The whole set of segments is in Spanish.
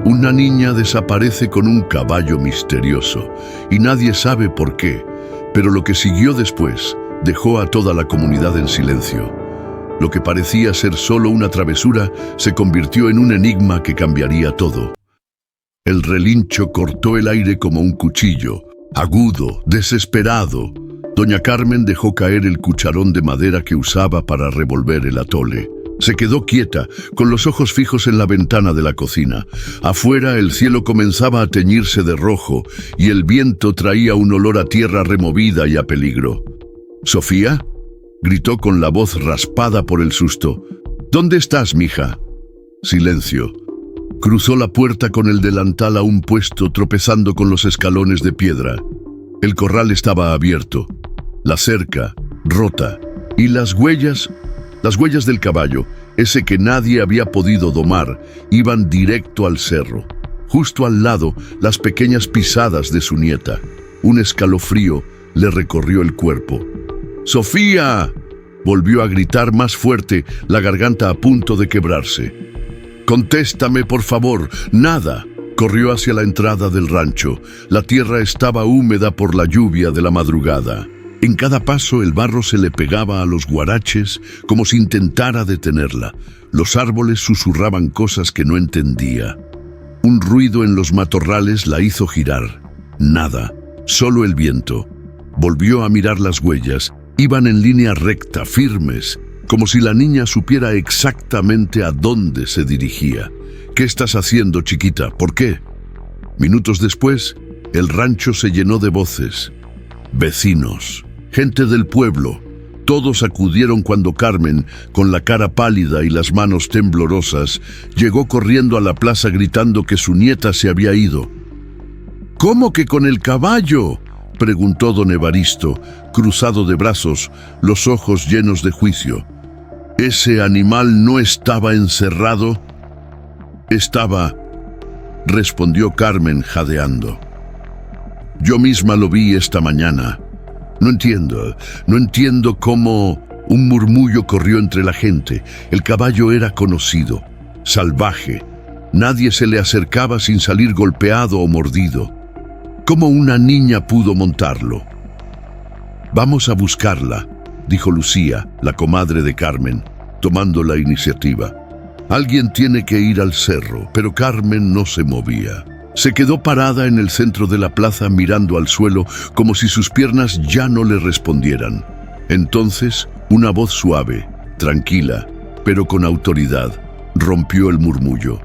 Una niña desaparece con un caballo misterioso y nadie sabe por qué, pero lo que siguió después dejó a toda la comunidad en silencio. Lo que parecía ser solo una travesura se convirtió en un enigma que cambiaría todo. El relincho cortó el aire como un cuchillo, agudo, desesperado. Doña Carmen dejó caer el cucharón de madera que usaba para revolver el atole. Se quedó quieta, con los ojos fijos en la ventana de la cocina. Afuera el cielo comenzaba a teñirse de rojo y el viento traía un olor a tierra removida y a peligro. «¿Sofía?», gritó con la voz raspada por el susto. «¿Dónde estás, mija?». Silencio. Cruzó la puerta con el delantal aún puesto, tropezando con los escalones de piedra. El corral estaba abierto, la cerca rota y las huellas del caballo, ese que nadie había podido domar, iban directo al cerro. Justo al lado, las pequeñas pisadas de su nieta. Un escalofrío le recorrió el cuerpo. «¡Sofía!», volvió a gritar más fuerte, la garganta a punto de quebrarse. «Contéstame, por favor». «Nada». Corrió hacia la entrada del rancho. La tierra estaba húmeda por la lluvia de la madrugada. En cada paso el barro se le pegaba a los guaraches como si intentara detenerla. Los árboles susurraban cosas que no entendía. Un ruido en los matorrales la hizo girar. Nada, solo el viento. Volvió a mirar las huellas. Iban en línea recta, firmes, como si la niña supiera exactamente a dónde se dirigía. «¿Qué estás haciendo, chiquita? ¿Por qué?». Minutos después, el rancho se llenó de voces. Vecinos, gente del pueblo, todos acudieron cuando Carmen, con la cara pálida y las manos temblorosas, llegó corriendo a la plaza gritando que su nieta se había ido. «¿Cómo que con el caballo?», preguntó don Evaristo, cruzado de brazos, los ojos llenos de juicio. «¿Ese animal no estaba encerrado?». «Estaba», respondió Carmen jadeando. «Yo misma lo vi esta mañana. No entiendo cómo». Un murmullo corrió entre la gente. El caballo era conocido, salvaje. Nadie se le acercaba sin salir golpeado o mordido. ¿Cómo una niña pudo montarlo? «Vamos a buscarla», dijo Lucía, la comadre de Carmen, tomando la iniciativa. «Alguien tiene que ir al cerro», pero Carmen no se movía. Se quedó parada en el centro de la plaza mirando al suelo como si sus piernas ya no le respondieran. Entonces, una voz suave, tranquila, pero con autoridad, rompió el murmullo.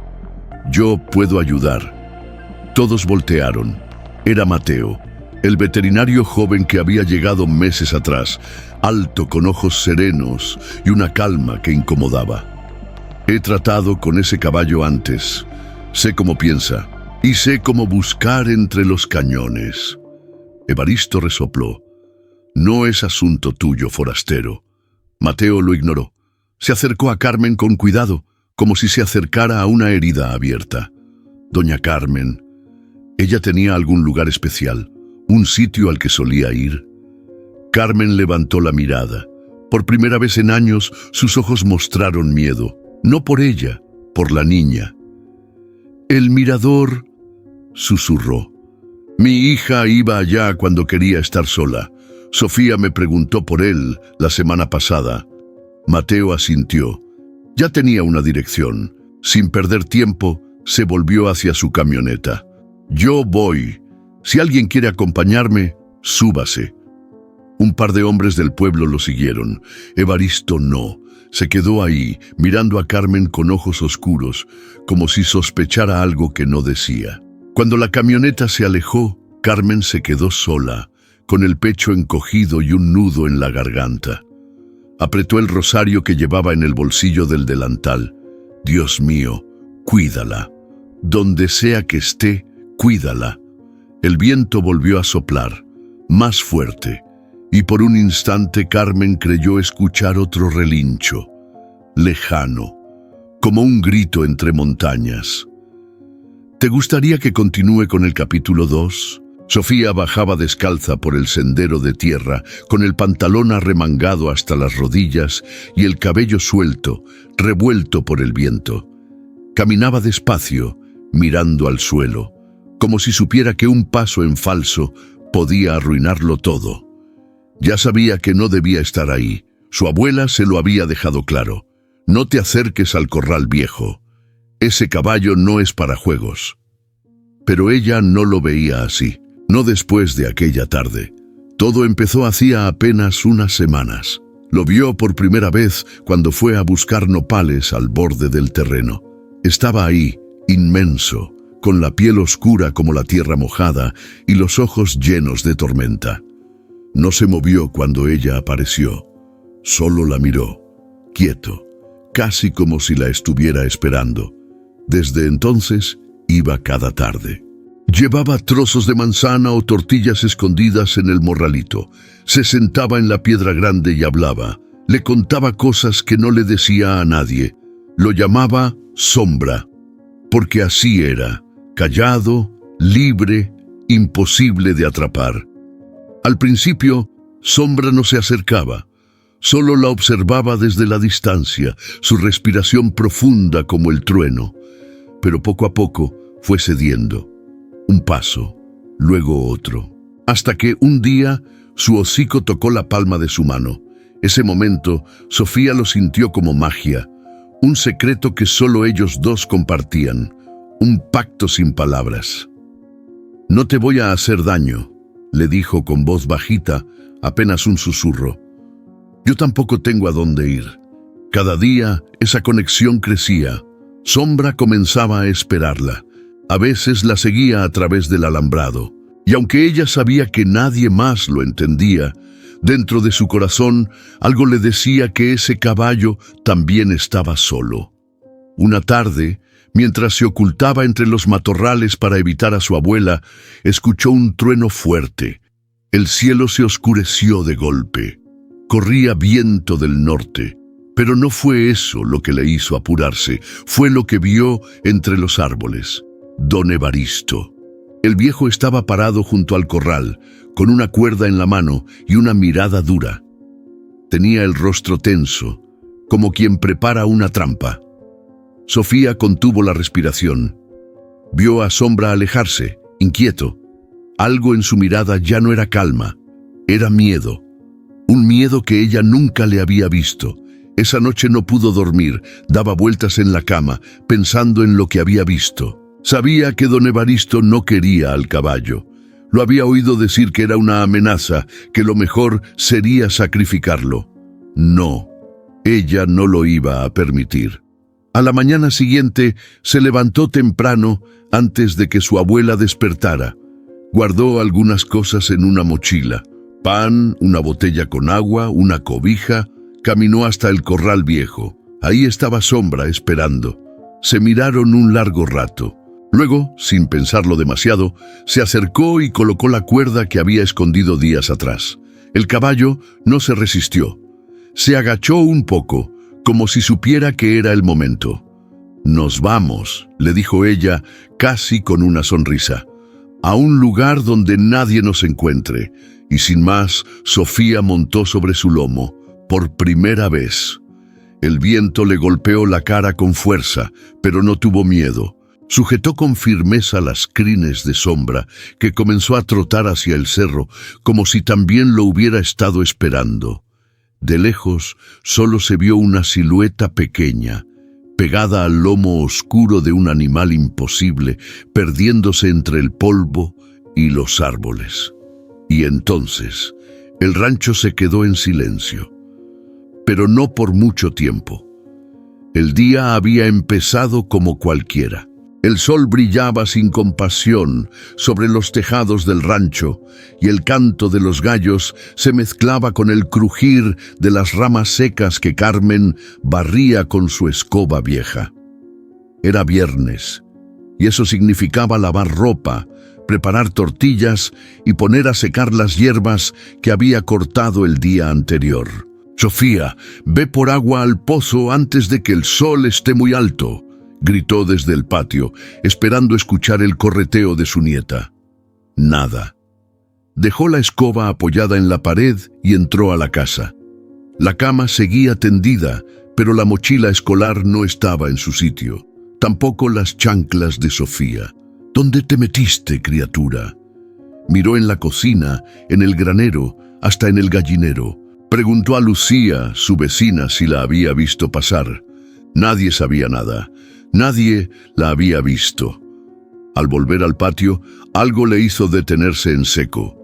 «Yo puedo ayudar». Todos voltearon. Era Mateo, el veterinario joven que había llegado meses atrás, alto, con ojos serenos y una calma que incomodaba. «He tratado con ese caballo antes. Sé cómo piensa y sé cómo buscar entre los cañones». Evaristo resopló. «No es asunto tuyo, forastero». Mateo lo ignoró. Se acercó a Carmen con cuidado, como si se acercara a una herida abierta. «Doña Carmen, ¿ella tenía algún lugar especial? ¿Un sitio al que solía ir?». Carmen levantó la mirada. Por primera vez en años, sus ojos mostraron miedo. No por ella, por la niña. «El mirador», susurró. «Mi hija iba allá cuando quería estar sola. Sofía me preguntó por él la semana pasada». Mateo asintió. Ya tenía una dirección. Sin perder tiempo, se volvió hacia su camioneta. «Yo voy. Si alguien quiere acompañarme, súbase». Un par de hombres del pueblo lo siguieron. Evaristo no. Se quedó ahí, mirando a Carmen con ojos oscuros, como si sospechara algo que no decía. Cuando la camioneta se alejó, Carmen se quedó sola, con el pecho encogido y un nudo en la garganta. Apretó el rosario que llevaba en el bolsillo del delantal. «Dios mío, cuídala. Donde sea que esté, cuídala». El viento volvió a soplar, más fuerte, y por un instante Carmen creyó escuchar otro relincho, lejano, como un grito entre montañas. ¿Te gustaría que continúe con el capítulo 2? Sofía bajaba descalza por el sendero de tierra, con el pantalón arremangado hasta las rodillas y el cabello suelto, revuelto por el viento. Caminaba despacio, mirando al suelo, como si supiera que un paso en falso podía arruinarlo todo. Ya sabía que no debía estar ahí. Su abuela se lo había dejado claro. No te acerques al corral viejo. Ese caballo no es para juegos. Pero ella no lo veía así. No después de aquella tarde. Todo empezó hacía apenas unas semanas. Lo vio por primera vez cuando fue a buscar nopales al borde del terreno. Estaba ahí, inmenso, con la piel oscura como la tierra mojada y los ojos llenos de tormenta. No se movió cuando ella apareció. Solo la miró, quieto, casi como si la estuviera esperando. Desde entonces, iba cada tarde. Llevaba trozos de manzana o tortillas escondidas en el morralito. Se sentaba en la piedra grande y hablaba. Le contaba cosas que no le decía a nadie. Lo llamaba Sombra, porque así era, callado, libre, imposible de atrapar. Al principio, Sombra no se acercaba. Solo la observaba desde la distancia, su respiración profunda como el trueno. Pero poco a poco fue cediendo. Un paso, luego otro. Hasta que un día su hocico tocó la palma de su mano. Ese momento, Sofía lo sintió como magia. Un secreto que solo ellos dos compartían. Un pacto sin palabras. «No te voy a hacer daño», le dijo con voz bajita, apenas un susurro. «Yo tampoco tengo a dónde ir». Cada día esa conexión crecía. Sombra comenzaba a esperarla. A veces la seguía a través del alambrado. Y aunque ella sabía que nadie más lo entendía, dentro de su corazón algo le decía que ese caballo también estaba solo. Una tarde, mientras se ocultaba entre los matorrales para evitar a su abuela, escuchó un trueno fuerte. El cielo se oscureció de golpe. Corría viento del norte. Pero no fue eso lo que le hizo apurarse, fue lo que vio entre los árboles. Don Evaristo. El viejo estaba parado junto al corral, con una cuerda en la mano y una mirada dura. Tenía el rostro tenso, como quien prepara una trampa. Sofía contuvo la respiración. Vio a Sombra alejarse, inquieto. Algo en su mirada ya no era calma, era miedo. Un miedo que ella nunca le había visto. Esa noche no pudo dormir, daba vueltas en la cama, pensando en lo que había visto. Sabía que don Evaristo no quería al caballo. Lo había oído decir que era una amenaza, que lo mejor sería sacrificarlo. No, ella no lo iba a permitir. A la mañana siguiente se levantó temprano antes de que su abuela despertara. Guardó algunas cosas en una mochila. Pan, una botella con agua, una cobija. Caminó hasta el corral viejo. Ahí estaba Sombra esperando. Se miraron un largo rato. Luego, sin pensarlo demasiado, se acercó y colocó la cuerda que había escondido días atrás. El caballo no se resistió. Se agachó un poco, como si supiera que era el momento. «Nos vamos», le dijo ella, casi con una sonrisa. «A un lugar donde nadie nos encuentre». Y sin más, Sofía montó sobre su lomo, por primera vez. El viento le golpeó la cara con fuerza, pero no tuvo miedo. Sujetó con firmeza las crines de Sombra, que comenzó a trotar hacia el cerro, como si también lo hubiera estado esperando. De lejos, solo se vio una silueta pequeña, pegada al lomo oscuro de un animal imposible, perdiéndose entre el polvo y los árboles. Y entonces, el rancho se quedó en silencio. Pero no por mucho tiempo. El día había empezado como cualquiera. El sol brillaba sin compasión sobre los tejados del rancho y el canto de los gallos se mezclaba con el crujir de las ramas secas que Carmen barría con su escoba vieja. Era viernes y eso significaba lavar ropa, preparar tortillas y poner a secar las hierbas que había cortado el día anterior. «Sofía, ve por agua al pozo antes de que el sol esté muy alto», gritó desde el patio, esperando escuchar el correteo de su nieta. Nada. Dejó la escoba apoyada en la pared y entró a la casa. La cama seguía tendida, pero la mochila escolar no estaba en su sitio. tampoco las chanclas de Sofía. ¿Dónde te metiste, criatura? Miró en la cocina, en el granero, hasta en el gallinero. Preguntó a Lucía, su vecina, si la había visto pasar. Nadie sabía nada. Nadie la había visto. Al volver al patio, algo le hizo detenerse en seco.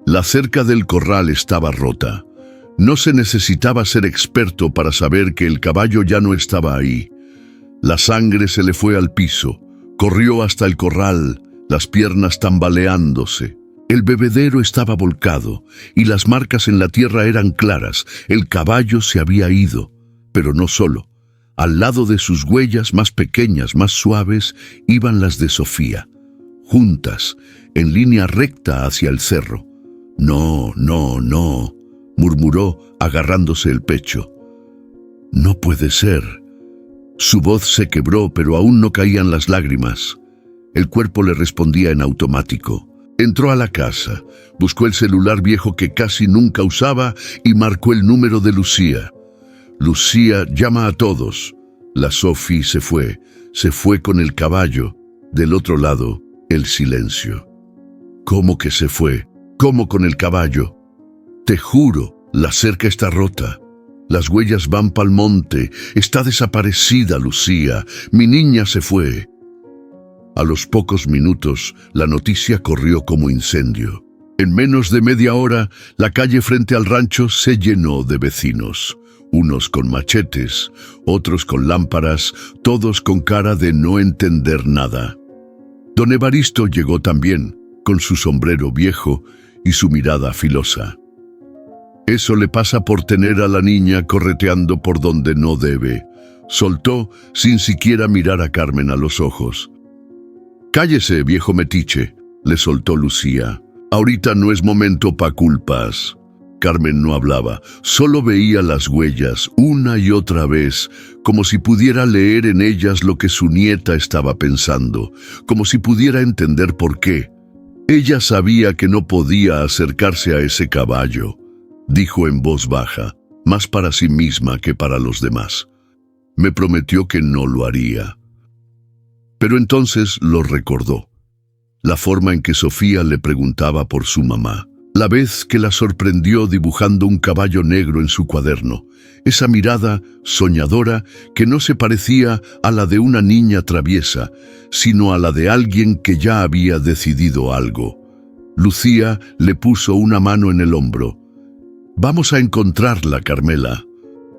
La cerca del corral estaba rota. No se necesitaba ser experto para saber que el caballo ya no estaba ahí. La sangre se le fue al piso, corrió hasta el corral, las piernas tambaleándose. El bebedero estaba volcado y las marcas en la tierra eran claras. El caballo se había ido, pero no solo. Al lado de sus huellas más pequeñas, más suaves, iban las de Sofía, juntas, en línea recta hacia el cerro. No, no, no, murmuró agarrándose el pecho. No puede ser. Su voz se quebró, pero aún no caían las lágrimas. El cuerpo le respondía en automático. Entró a la casa, buscó el celular viejo que casi nunca usaba y marcó el número de Lucía. Lucía, llama a todos. La Sofi se fue con el caballo. Del otro lado, el silencio. ¿Cómo que se fue? ¿Cómo con el caballo? Te juro, la cerca está rota. Las huellas van pa'l monte. Está desaparecida, Lucía. Mi niña se fue. A los pocos minutos, la noticia corrió como incendio. En menos de media hora, la calle frente al rancho se llenó de vecinos. Unos con machetes, otros con lámparas, todos con cara de no entender nada. Don Evaristo llegó también, con su sombrero viejo y su mirada filosa. Eso le pasa por tener a la niña correteando por donde no debe, soltó sin siquiera mirar a Carmen a los ojos. Cállese, viejo metiche, le soltó Lucía. Ahorita no es momento pa' culpas. Carmen no hablaba, solo veía las huellas una y otra vez, como si pudiera leer en ellas lo que su nieta estaba pensando, como si pudiera entender por qué. Ella sabía que no podía acercarse a ese caballo, dijo en voz baja, más para sí misma que para los demás. Me prometió que no lo haría. Pero entonces lo recordó. La forma en que Sofía le preguntaba por su mamá. La vez que la sorprendió dibujando un caballo negro en su cuaderno. Esa mirada soñadora que no se parecía a la de una niña traviesa, sino a la de alguien que ya había decidido algo. Lucía le puso una mano en el hombro. Vamos a encontrarla, Carmela.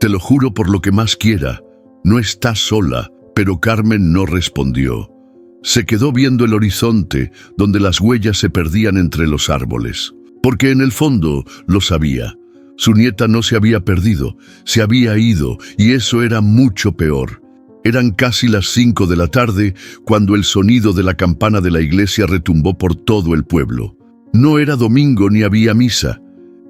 Te lo juro por lo que más quiera. No estás sola. Pero Carmen no respondió. Se quedó viendo el horizonte, donde las huellas se perdían entre los árboles. Porque en el fondo lo sabía. Su nieta no se había perdido, se había ido, y eso era mucho peor. Eran casi las 5 de la tarde cuando el sonido de la campana de la iglesia retumbó por todo el pueblo. No era domingo ni había misa.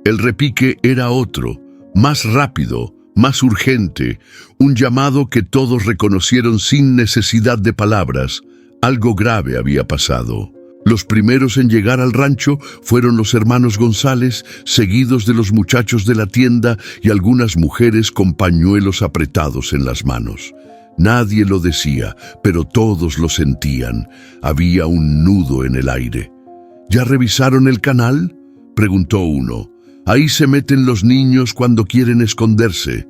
El repique era otro, más rápido, más urgente, un llamado que todos reconocieron sin necesidad de palabras. Algo grave había pasado. Los primeros en llegar al rancho fueron los hermanos González, seguidos de los muchachos de la tienda y algunas mujeres con pañuelos apretados en las manos. Nadie lo decía, pero todos lo sentían. Había un nudo en el aire. ¿Ya revisaron el canal?, preguntó uno. Ahí se meten los niños cuando quieren esconderse.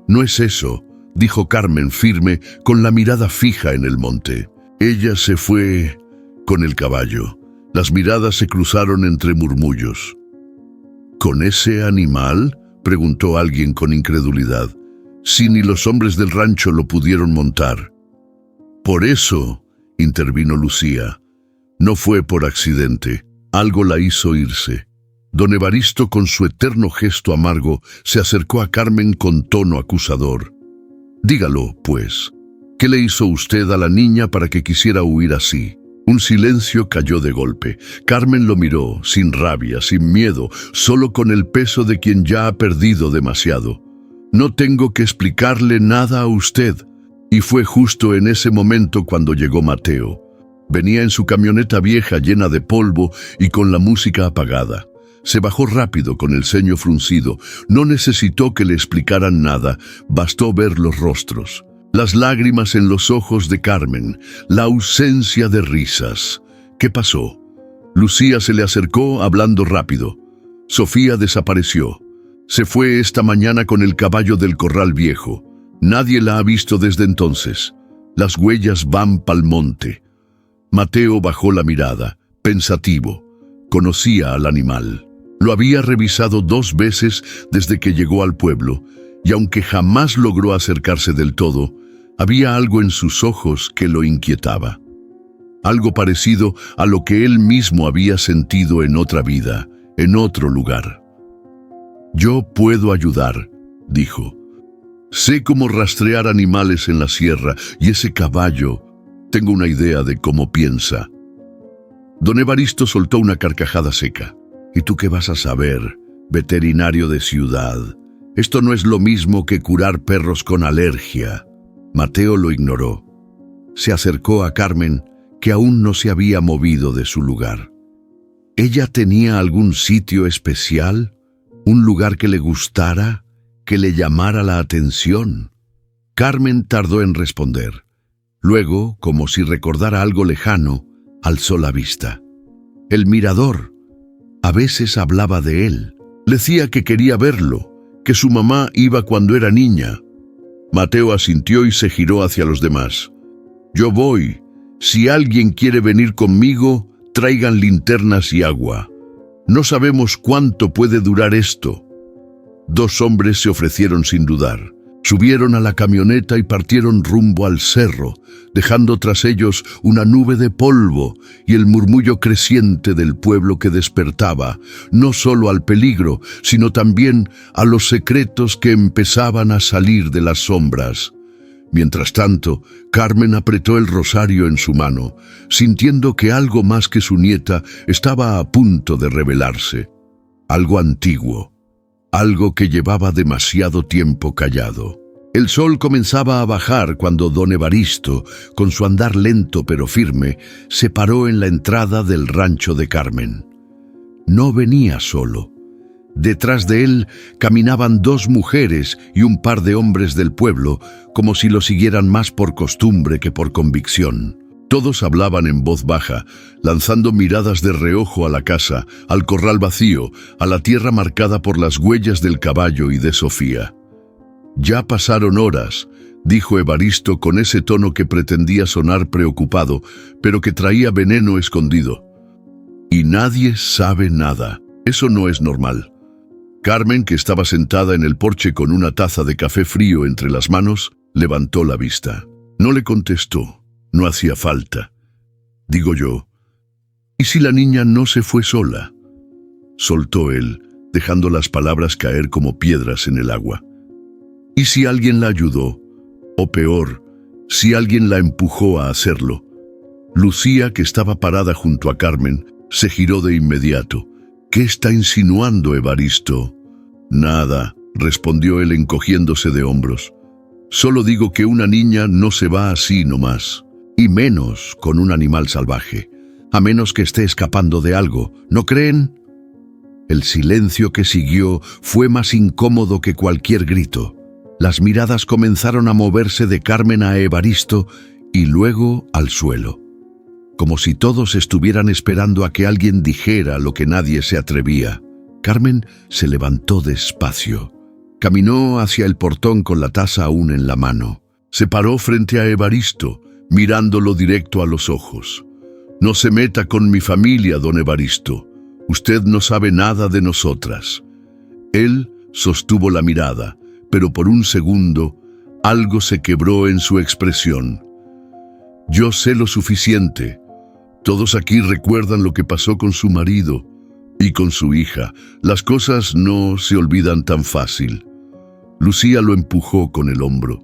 No es eso, dijo Carmen firme, con la mirada fija en el monte. Ella se fue con el caballo. Las miradas se cruzaron entre murmullos. ¿Con ese animal?, preguntó alguien con incredulidad. Si ni los hombres del rancho lo pudieron montar. Por eso, intervino Lucía. No fue por accidente. Algo la hizo irse. Don Evaristo, con su eterno gesto amargo, se acercó a Carmen con tono acusador. Dígalo, pues. ¿Qué le hizo usted a la niña para que quisiera huir así? Un silencio cayó de golpe. Carmen lo miró, sin rabia, sin miedo, solo con el peso de quien ya ha perdido demasiado. No tengo que explicarle nada a usted. Y fue justo en ese momento cuando llegó Mateo. Venía en su camioneta vieja llena de polvo y con la música apagada. Se bajó rápido con el ceño fruncido. No necesitó que le explicaran nada, bastó ver los rostros. Las lágrimas en los ojos de Carmen, la ausencia de risas. ¿Qué pasó? Lucía se le acercó hablando rápido. Sofía desapareció. Se fue esta mañana con el caballo del corral viejo. Nadie la ha visto desde entonces. Las huellas van pa'l monte. Mateo bajó la mirada, pensativo. Conocía al animal. Lo había revisado 2 veces desde que llegó al pueblo, y aunque jamás logró acercarse del todo, había algo en sus ojos que lo inquietaba. Algo parecido a lo que él mismo había sentido en otra vida, en otro lugar. «Yo puedo ayudar», dijo. «Sé cómo rastrear animales en la sierra, y ese caballo, tengo una idea de cómo piensa». Don Evaristo soltó una carcajada seca. «¿Y tú qué vas a saber, veterinario de ciudad? Esto no es lo mismo que curar perros con alergia». Mateo lo ignoró. Se acercó a Carmen, que aún no se había movido de su lugar. ¿Ella tenía algún sitio especial? ¿Un lugar que le gustara? ¿Que le llamara la atención? Carmen tardó en responder. Luego, como si recordara algo lejano, alzó la vista. El mirador. A veces hablaba de él. Decía que quería verlo, que su mamá iba cuando era niña. Mateo asintió y se giró hacia los demás. «Yo voy. Si alguien quiere venir conmigo, traigan linternas y agua. No sabemos cuánto puede durar esto». 2 hombres se ofrecieron sin dudar. Subieron a la camioneta y partieron rumbo al cerro, dejando tras ellos una nube de polvo y el murmullo creciente del pueblo que despertaba, no solo al peligro, sino también a los secretos que empezaban a salir de las sombras. Mientras tanto, Carmen apretó el rosario en su mano, sintiendo que algo más que su nieta estaba a punto de revelarse. Algo antiguo. Algo que llevaba demasiado tiempo callado. El sol comenzaba a bajar cuando don Evaristo, con su andar lento pero firme, se paró en la entrada del rancho de Carmen. No venía solo. Detrás de él caminaban 2 mujeres y un par de hombres del pueblo, como si lo siguieran más por costumbre que por convicción. Todos hablaban en voz baja, lanzando miradas de reojo a la casa, al corral vacío, a la tierra marcada por las huellas del caballo y de Sofía. «Ya pasaron horas», dijo Evaristo con ese tono que pretendía sonar preocupado, pero que traía veneno escondido. «Y nadie sabe nada. Eso no es normal». Carmen, que estaba sentada en el porche con una taza de café frío entre las manos, levantó la vista. No le contestó. No hacía falta. Digo yo, ¿y si la niña no se fue sola? Soltó él, dejando las palabras caer como piedras en el agua. ¿Y si alguien la ayudó? O peor, si alguien la empujó a hacerlo. Lucía, que estaba parada junto a Carmen, se giró de inmediato. ¿Qué está insinuando, Evaristo? Nada, respondió él encogiéndose de hombros. Solo digo que una niña no se va así nomás. Y menos con un animal salvaje, a menos que esté escapando de algo, ¿no creen? El silencio que siguió fue más incómodo que cualquier grito. Las miradas comenzaron a moverse de Carmen a Evaristo y luego al suelo, como si todos estuvieran esperando a que alguien dijera lo que nadie se atrevía. Carmen se levantó despacio. Caminó hacia el portón con la taza aún en la mano. Se paró frente a Evaristo, mirándolo directo a los ojos. «No se meta con mi familia, don Evaristo. Usted no sabe nada de nosotras». Él sostuvo la mirada, pero por un segundo algo se quebró en su expresión. «Yo sé lo suficiente. Todos aquí recuerdan lo que pasó con su marido y con su hija. Las cosas no se olvidan tan fácil». Lucía lo empujó con el hombro.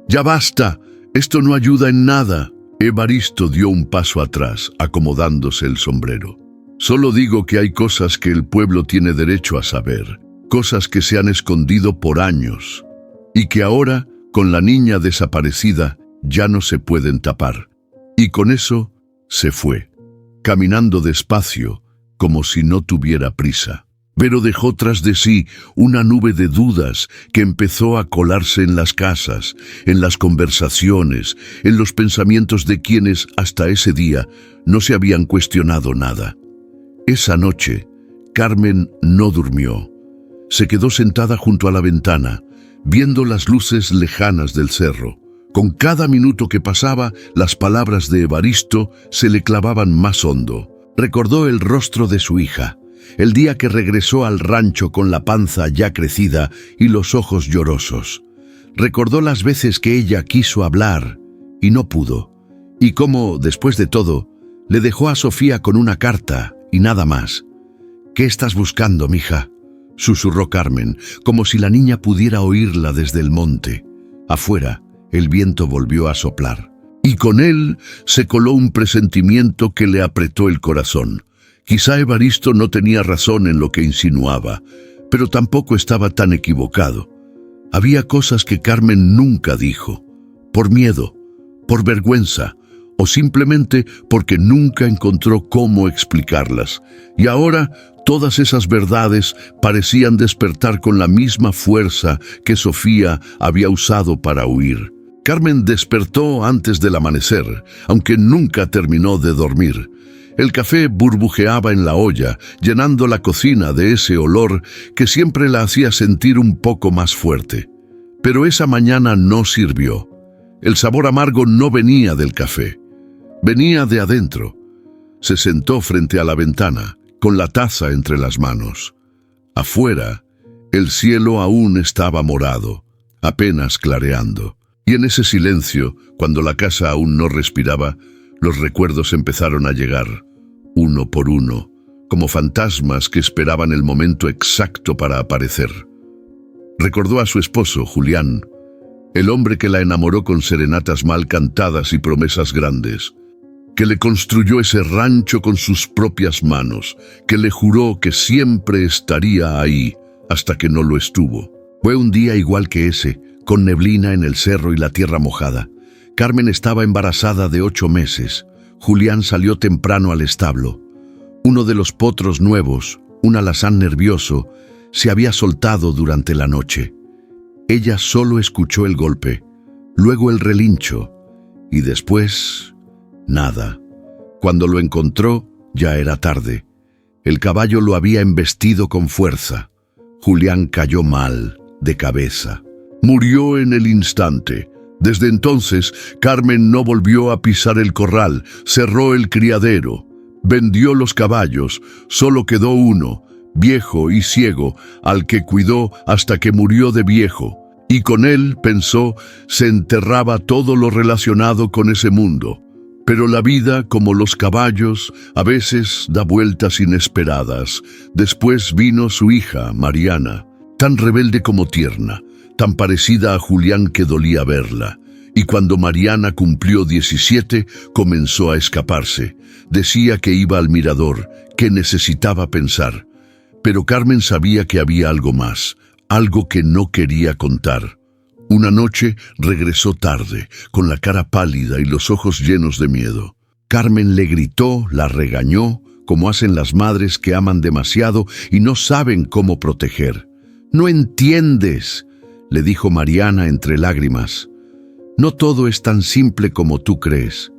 «Ya basta. Esto no ayuda en nada». Evaristo dio un paso atrás, acomodándose el sombrero. «Solo digo que hay cosas que el pueblo tiene derecho a saber, cosas que se han escondido por años, y que ahora, con la niña desaparecida, ya no se pueden tapar». Y con eso se fue, caminando despacio, como si no tuviera prisa. pero dejó tras de sí una nube de dudas que empezó a colarse en las casas, en las conversaciones, en los pensamientos de quienes hasta ese día no se habían cuestionado nada. Esa noche, Carmen no durmió. Se quedó sentada junto a la ventana, viendo las luces lejanas del cerro. Con cada minuto que pasaba, las palabras de Evaristo se le clavaban más hondo. Recordó el rostro de su hija, el día que regresó al rancho con la panza ya crecida y los ojos llorosos. Recordó las veces que ella quiso hablar y no pudo, y cómo, después de todo, le dejó a Sofía con una carta y nada más. «¿Qué estás buscando, mija?», susurró Carmen, como si la niña pudiera oírla desde el monte. Afuera, el viento volvió a soplar, y con él se coló un presentimiento que le apretó el corazón. Quizá Evaristo no tenía razón en lo que insinuaba, pero tampoco estaba tan equivocado. Había cosas que Carmen nunca dijo, por miedo, por vergüenza, o simplemente porque nunca encontró cómo explicarlas. Y ahora todas esas verdades parecían despertar con la misma fuerza que Sofía había usado para huir. Carmen despertó antes del amanecer, aunque nunca terminó de dormir. El café burbujeaba en la olla, llenando la cocina de ese olor que siempre la hacía sentir un poco más fuerte. Pero esa mañana no sirvió. El sabor amargo no venía del café, venía de adentro. Se sentó frente a la ventana, con la taza entre las manos. Afuera, el cielo aún estaba morado, apenas clareando. Y en ese silencio, cuando la casa aún no respiraba, los recuerdos empezaron a llegar, uno por uno, como fantasmas que esperaban el momento exacto para aparecer. Recordó a su esposo, Julián, el hombre que la enamoró con serenatas mal cantadas y promesas grandes, que le construyó ese rancho con sus propias manos, que le juró que siempre estaría ahí, hasta que no lo estuvo. Fue un día igual que ese, con neblina en el cerro y la tierra mojada. Carmen estaba embarazada de 8 meses. Julián salió temprano al establo. Uno de los potros nuevos, un alazán nervioso, se había soltado durante la noche. Ella solo escuchó el golpe, luego el relincho, y después, nada. Cuando lo encontró, ya era tarde. El caballo lo había embestido con fuerza. Julián cayó mal, de cabeza. Murió en el instante. Desde entonces, Carmen no volvió a pisar el corral, cerró el criadero, vendió los caballos, solo quedó uno, viejo y ciego, al que cuidó hasta que murió de viejo, y con él, pensó, se enterraba todo lo relacionado con ese mundo. Pero la vida, como los caballos, a veces da vueltas inesperadas. Después vino su hija, Mariana, tan rebelde como tierna, tan parecida a Julián que dolía verla. Y cuando Mariana cumplió 17, comenzó a escaparse. Decía que iba al mirador, que necesitaba pensar. Pero Carmen sabía que había algo más, algo que no quería contar. Una noche regresó tarde, con la cara pálida y los ojos llenos de miedo. Carmen le gritó, la regañó, como hacen las madres que aman demasiado y no saben cómo proteger. «No entiendes», le dijo Mariana entre lágrimas. «No todo es tan simple como tú crees».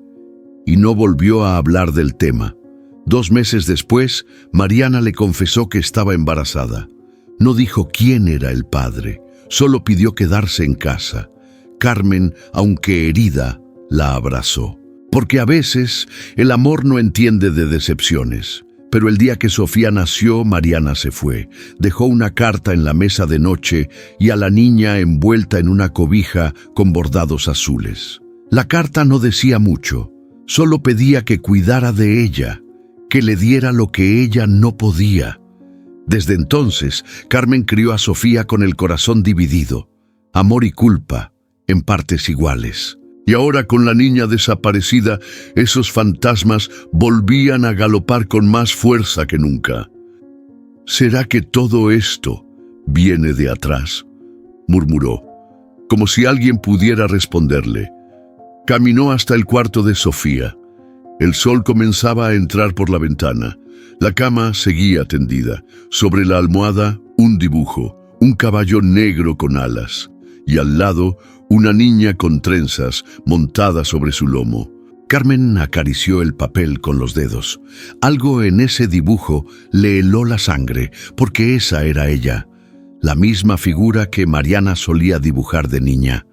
Y no volvió a hablar del tema. 2 meses después, Mariana le confesó que estaba embarazada. No dijo quién era el padre, solo pidió quedarse en casa. Carmen, aunque herida, la abrazó. Porque a veces el amor no entiende de decepciones. Pero el día que Sofía nació, Mariana se fue. Dejó una carta en la mesa de noche y a la niña envuelta en una cobija con bordados azules. La carta no decía mucho, solo pedía que cuidara de ella, que le diera lo que ella no podía. Desde entonces, Carmen crió a Sofía con el corazón dividido, amor y culpa, en partes iguales. Y ahora, con la niña desaparecida, esos fantasmas volvían a galopar con más fuerza que nunca. «¿Será que todo esto viene de atrás?», murmuró, como si alguien pudiera responderle. Caminó hasta el cuarto de Sofía. El sol comenzaba a entrar por la ventana. La cama seguía tendida. Sobre la almohada, un dibujo, un caballo negro con alas, y al lado, una niña con trenzas montada sobre su lomo. Carmen acarició el papel con los dedos. Algo en ese dibujo le heló la sangre, porque esa era ella, la misma figura que Mariana solía dibujar de niña.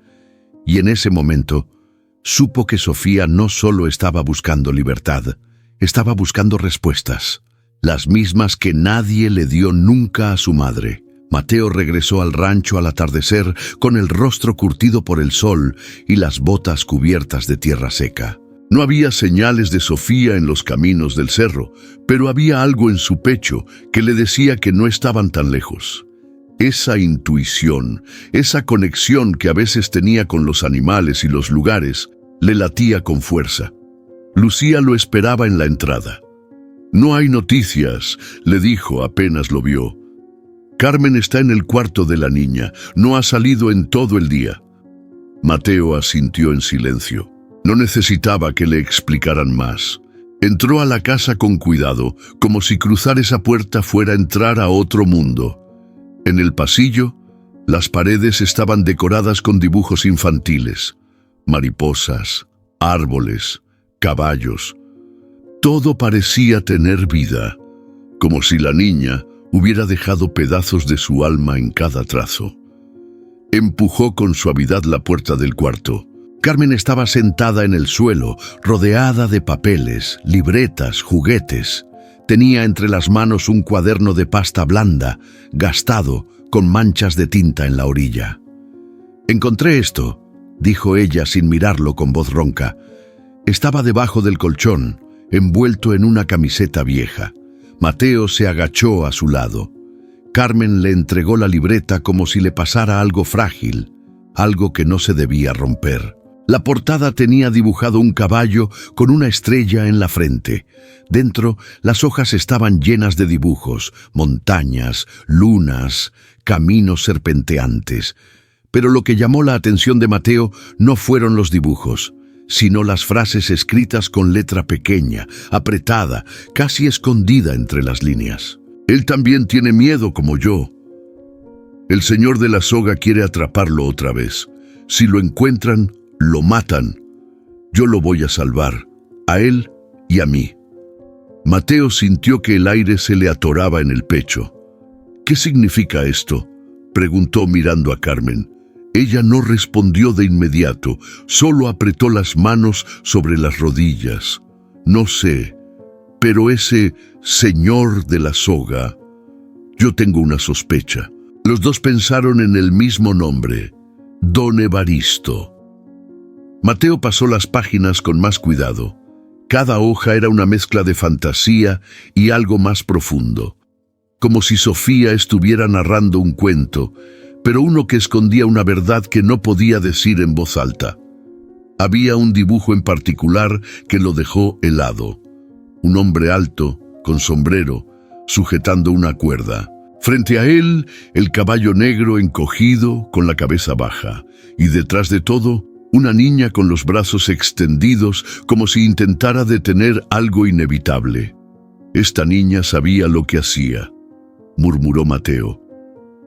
Y en ese momento, supo que Sofía no solo estaba buscando libertad, estaba buscando respuestas, las mismas que nadie le dio nunca a su madre. Mateo regresó al rancho al atardecer con el rostro curtido por el sol y las botas cubiertas de tierra seca. No había señales de Sofía en los caminos del cerro, pero había algo en su pecho que le decía que no estaban tan lejos. Esa intuición, esa conexión que a veces tenía con los animales y los lugares, le latía con fuerza. Lucía lo esperaba en la entrada. «No hay noticias», le dijo apenas lo vio. «Carmen está en el cuarto de la niña, no ha salido en todo el día». Mateo asintió en silencio. No necesitaba que le explicaran más. Entró a la casa con cuidado, como si cruzar esa puerta fuera entrar a otro mundo. En el pasillo, las paredes estaban decoradas con dibujos infantiles. Mariposas, árboles, caballos. Todo parecía tener vida, como si la niña hubiera dejado pedazos de su alma en cada trazo. Empujó con suavidad la puerta del cuarto. Carmen estaba sentada en el suelo, rodeada de papeles, libretas, juguetes. Tenía entre las manos un cuaderno de pasta blanda, gastado, con manchas de tinta en la orilla. «Encontré esto», dijo ella sin mirarlo con voz ronca. Estaba debajo del colchón, envuelto en una camiseta vieja. Mateo se agachó a su lado. Carmen le entregó la libreta como si le pasara algo frágil, algo que no se debía romper. La portada tenía dibujado un caballo con una estrella en la frente. Dentro, las hojas estaban llenas de dibujos, montañas, lunas, caminos serpenteantes. Pero lo que llamó la atención de Mateo no fueron los dibujos, sino las frases escritas con letra pequeña, apretada, casi escondida entre las líneas. «Él también tiene miedo como yo. El señor de la soga quiere atraparlo otra vez. Si lo encuentran, lo matan. Yo lo voy a salvar, a él y a mí». Mateo sintió que el aire se le atoraba en el pecho. «¿Qué significa esto?», preguntó mirando a Carmen. Ella no respondió de inmediato, solo apretó las manos sobre las rodillas. «No sé, pero ese señor de la soga, yo tengo una sospecha». Los dos pensaron en el mismo nombre, Don Evaristo. Mateo pasó las páginas con más cuidado. Cada hoja era una mezcla de fantasía y algo más profundo, como si Sofía estuviera narrando un cuento, pero uno que escondía una verdad que no podía decir en voz alta. Había un dibujo en particular que lo dejó helado. Un hombre alto, con sombrero, sujetando una cuerda. Frente a él, el caballo negro encogido, con la cabeza baja, y detrás de todo, una niña con los brazos extendidos como si intentara detener algo inevitable. «Esta niña sabía lo que hacía», murmuró Mateo.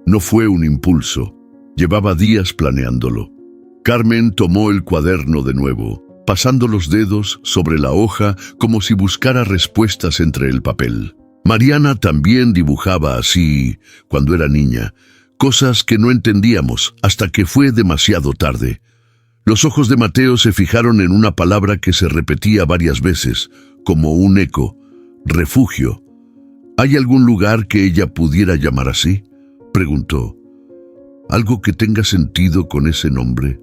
No fue un impulso, llevaba días planeándolo. Carmen tomó el cuaderno de nuevo, pasando los dedos sobre la hoja como si buscara respuestas entre el papel. Mariana también dibujaba así cuando era niña, cosas que no entendíamos hasta que fue demasiado tarde. Los ojos de Mateo se fijaron en una palabra que se repetía varias veces, como un eco: refugio. ¿Hay algún lugar que ella pudiera llamar así?, preguntó. ¿Algo que tenga sentido con ese nombre?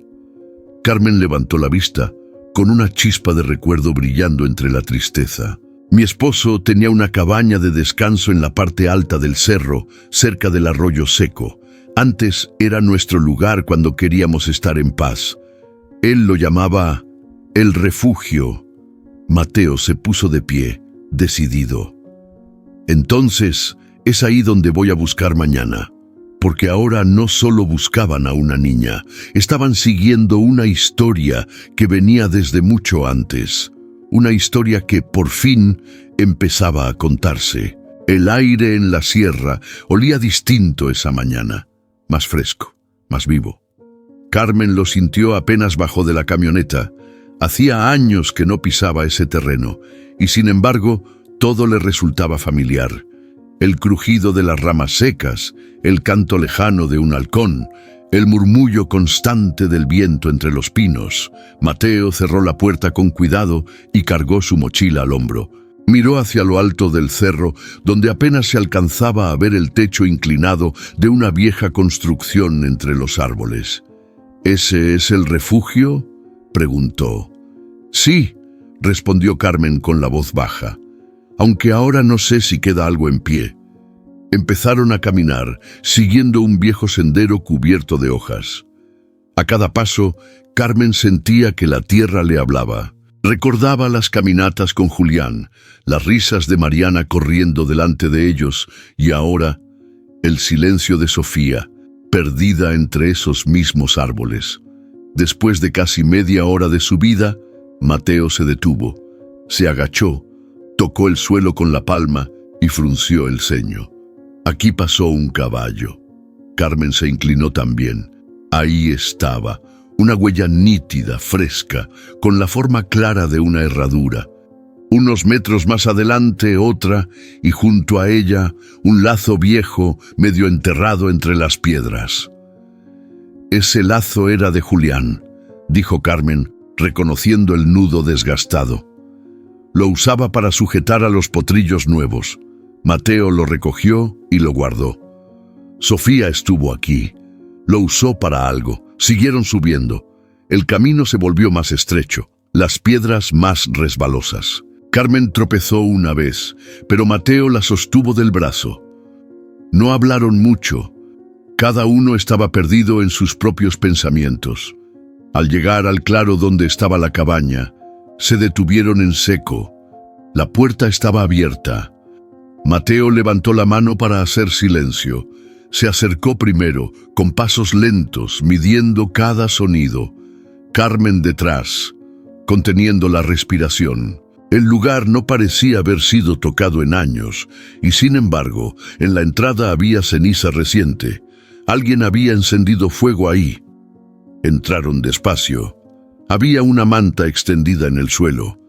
Carmen levantó la vista, con una chispa de recuerdo brillando entre la tristeza. Mi esposo tenía una cabaña de descanso en la parte alta del cerro, cerca del arroyo seco. Antes era nuestro lugar cuando queríamos estar en paz. Él lo llamaba el refugio. Mateo se puso de pie, decidido. Entonces, es ahí donde voy a buscar mañana. Porque ahora no solo buscaban a una niña, estaban siguiendo una historia que venía desde mucho antes. Una historia que, por fin, empezaba a contarse. El aire en la sierra olía distinto esa mañana, más fresco, más vivo. Carmen lo sintió apenas bajó de la camioneta. Hacía años que no pisaba ese terreno, y sin embargo, todo le resultaba familiar. El crujido de las ramas secas, el canto lejano de un halcón, el murmullo constante del viento entre los pinos. Mateo cerró la puerta con cuidado y cargó su mochila al hombro. Miró hacia lo alto del cerro, donde apenas se alcanzaba a ver el techo inclinado de una vieja construcción entre los árboles. ¿Ese es el refugio?, preguntó. Sí, respondió Carmen con la voz baja, aunque ahora no sé si queda algo en pie. Empezaron a caminar, siguiendo un viejo sendero cubierto de hojas. A cada paso, Carmen sentía que la tierra le hablaba. Recordaba las caminatas con Julián, las risas de Mariana corriendo delante de ellos, y ahora el silencio de Sofía, perdida entre esos mismos árboles. Después de casi media hora de subida, Mateo se detuvo, se agachó, tocó el suelo con la palma y frunció el ceño. Aquí pasó un caballo. Carmen se inclinó también. Ahí estaba, una huella nítida, fresca, con la forma clara de una herradura. Unos metros más adelante otra, y junto a ella un lazo viejo medio enterrado entre las piedras. Ese lazo era de Julián, dijo Carmen, reconociendo el nudo desgastado. Lo usaba para sujetar a los potrillos nuevos. Mateo lo recogió y lo guardó. Sofía estuvo aquí. Lo usó para algo. Siguieron subiendo. El camino se volvió más estrecho, las piedras más resbalosas. Carmen tropezó una vez, pero Mateo la sostuvo del brazo. No hablaron mucho. Cada uno estaba perdido en sus propios pensamientos. Al llegar al claro donde estaba la cabaña, se detuvieron en seco. La puerta estaba abierta. Mateo levantó la mano para hacer silencio. Se acercó primero, con pasos lentos, midiendo cada sonido. Carmen detrás, conteniendo la respiración. El lugar no parecía haber sido tocado en años, y sin embargo, en la entrada había ceniza reciente. Alguien había encendido fuego ahí. Entraron despacio. Había una manta extendida en el suelo,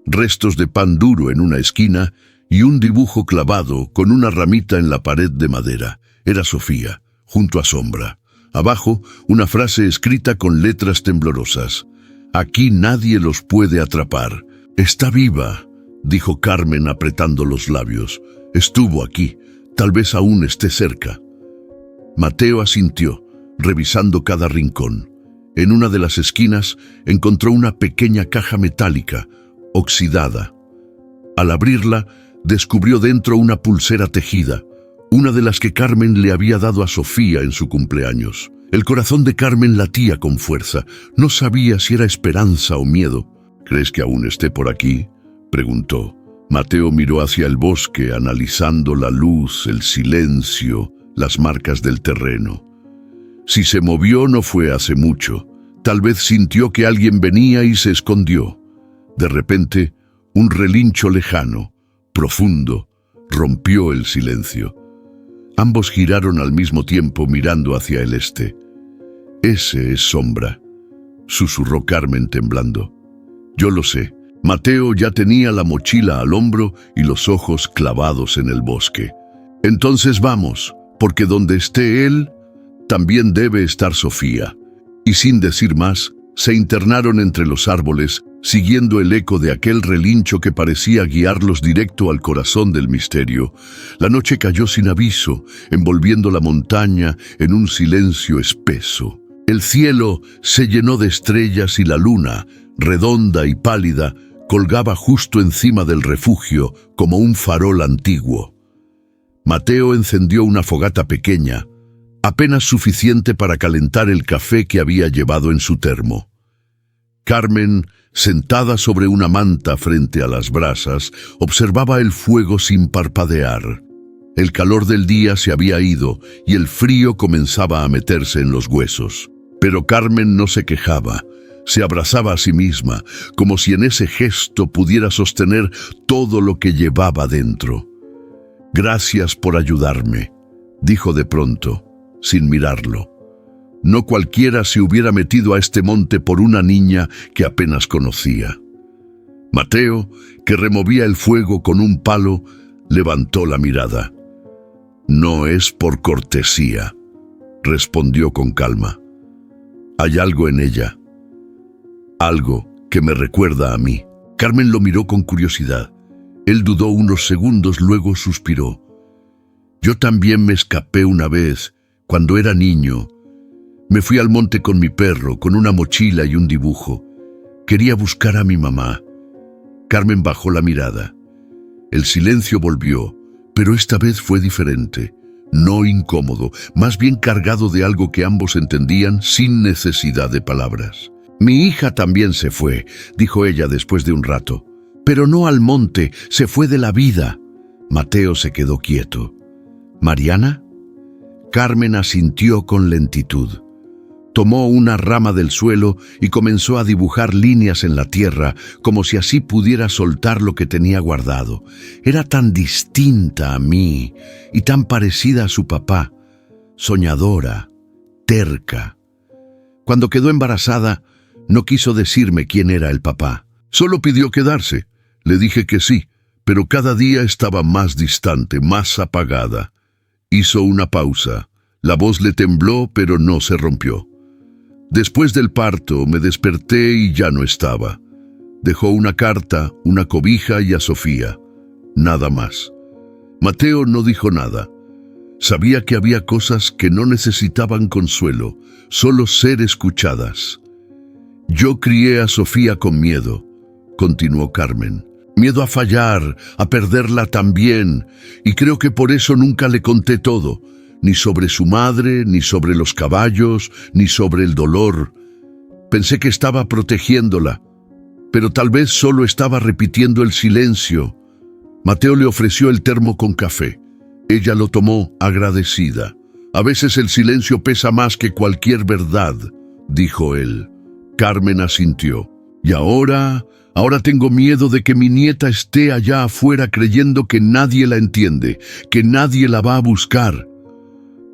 restos de pan duro en una esquina y un dibujo clavado con una ramita en la pared de madera. Era Sofía, junto a sombra. Abajo, una frase escrita con letras temblorosas. Aquí nadie los puede atrapar. Está viva, dijo Carmen apretando los labios. Estuvo aquí, tal vez aún esté cerca. Mateo asintió, revisando cada rincón. En una de las esquinas encontró una pequeña caja metálica, oxidada. Al abrirla, descubrió dentro una pulsera tejida, una de las que Carmen le había dado a Sofía en su cumpleaños. El corazón de Carmen latía con fuerza. No sabía si era esperanza o miedo. ¿Crees que aún esté por aquí?, preguntó. Mateo miró hacia el bosque, analizando la luz, el silencio, las marcas del terreno. Si se movió no fue hace mucho. Tal vez sintió que alguien venía y se escondió. De repente, un relincho lejano, profundo, rompió el silencio. Ambos giraron al mismo tiempo mirando hacia el este. «Ese es Sombra», susurró Carmen temblando. «Yo lo sé». Mateo ya tenía la mochila al hombro y los ojos clavados en el bosque. «Entonces vamos, porque donde esté él, también debe estar Sofía». Y sin decir más, se internaron entre los árboles, siguiendo el eco de aquel relincho que parecía guiarlos directo al corazón del misterio. La noche cayó sin aviso, envolviendo la montaña en un silencio espeso. El cielo se llenó de estrellas y la luna, redonda y pálida, colgaba justo encima del refugio como un farol antiguo. Mateo encendió una fogata pequeña, apenas suficiente para calentar el café que había llevado en su termo. Carmen, sentada sobre una manta frente a las brasas, observaba el fuego sin parpadear. El calor del día se había ido y el frío comenzaba a meterse en los huesos. Pero Carmen no se quejaba. Se abrazaba a sí misma, como si en ese gesto pudiera sostener todo lo que llevaba dentro. «Gracias por ayudarme», dijo de pronto, sin mirarlo. No cualquiera se hubiera metido a este monte por una niña que apenas conocía. Mateo, que removía el fuego con un palo, levantó la mirada. «No es por cortesía», respondió con calma. «Hay algo en ella. Algo que me recuerda a mí». Carmen lo miró con curiosidad. Él dudó unos segundos, luego suspiró. «Yo también me escapé una vez, cuando era niño. Me fui al monte con mi perro, con una mochila y un dibujo. Quería buscar a mi mamá». Carmen bajó la mirada. El silencio volvió, pero esta vez fue diferente. No incómodo, más bien cargado de algo que ambos entendían sin necesidad de palabras. «Mi hija también se fue», dijo ella después de un rato. «Pero no al monte, se fue de la vida». Mateo se quedó quieto. «¿Mariana?» Carmen asintió con lentitud. Tomó una rama del suelo y comenzó a dibujar líneas en la tierra, como si así pudiera soltar lo que tenía guardado. Era tan distinta a mí y tan parecida a su papá, soñadora, terca. Cuando quedó embarazada, no quiso decirme quién era el papá. Solo pidió quedarse. Le dije que sí, pero cada día estaba más distante, más apagada. Hizo una pausa. La voz le tembló, pero no se rompió. Después del parto me desperté y ya no estaba. Dejó una carta, una cobija y a Sofía. Nada más. Mateo no dijo nada. Sabía que había cosas que no necesitaban consuelo, solo ser escuchadas. «Yo crié a Sofía con miedo», continuó Carmen. «Miedo a fallar, a perderla también, y creo que por eso nunca le conté todo. Ni sobre su madre, ni sobre los caballos, ni sobre el dolor. Pensé que estaba protegiéndola, pero tal vez solo estaba repitiendo el silencio». Mateo le ofreció el termo con café. Ella lo tomó agradecida. «A veces el silencio pesa más que cualquier verdad», dijo él. Carmen asintió. «Y ahora tengo miedo de que mi nieta esté allá afuera creyendo que nadie la entiende, que nadie la va a buscar».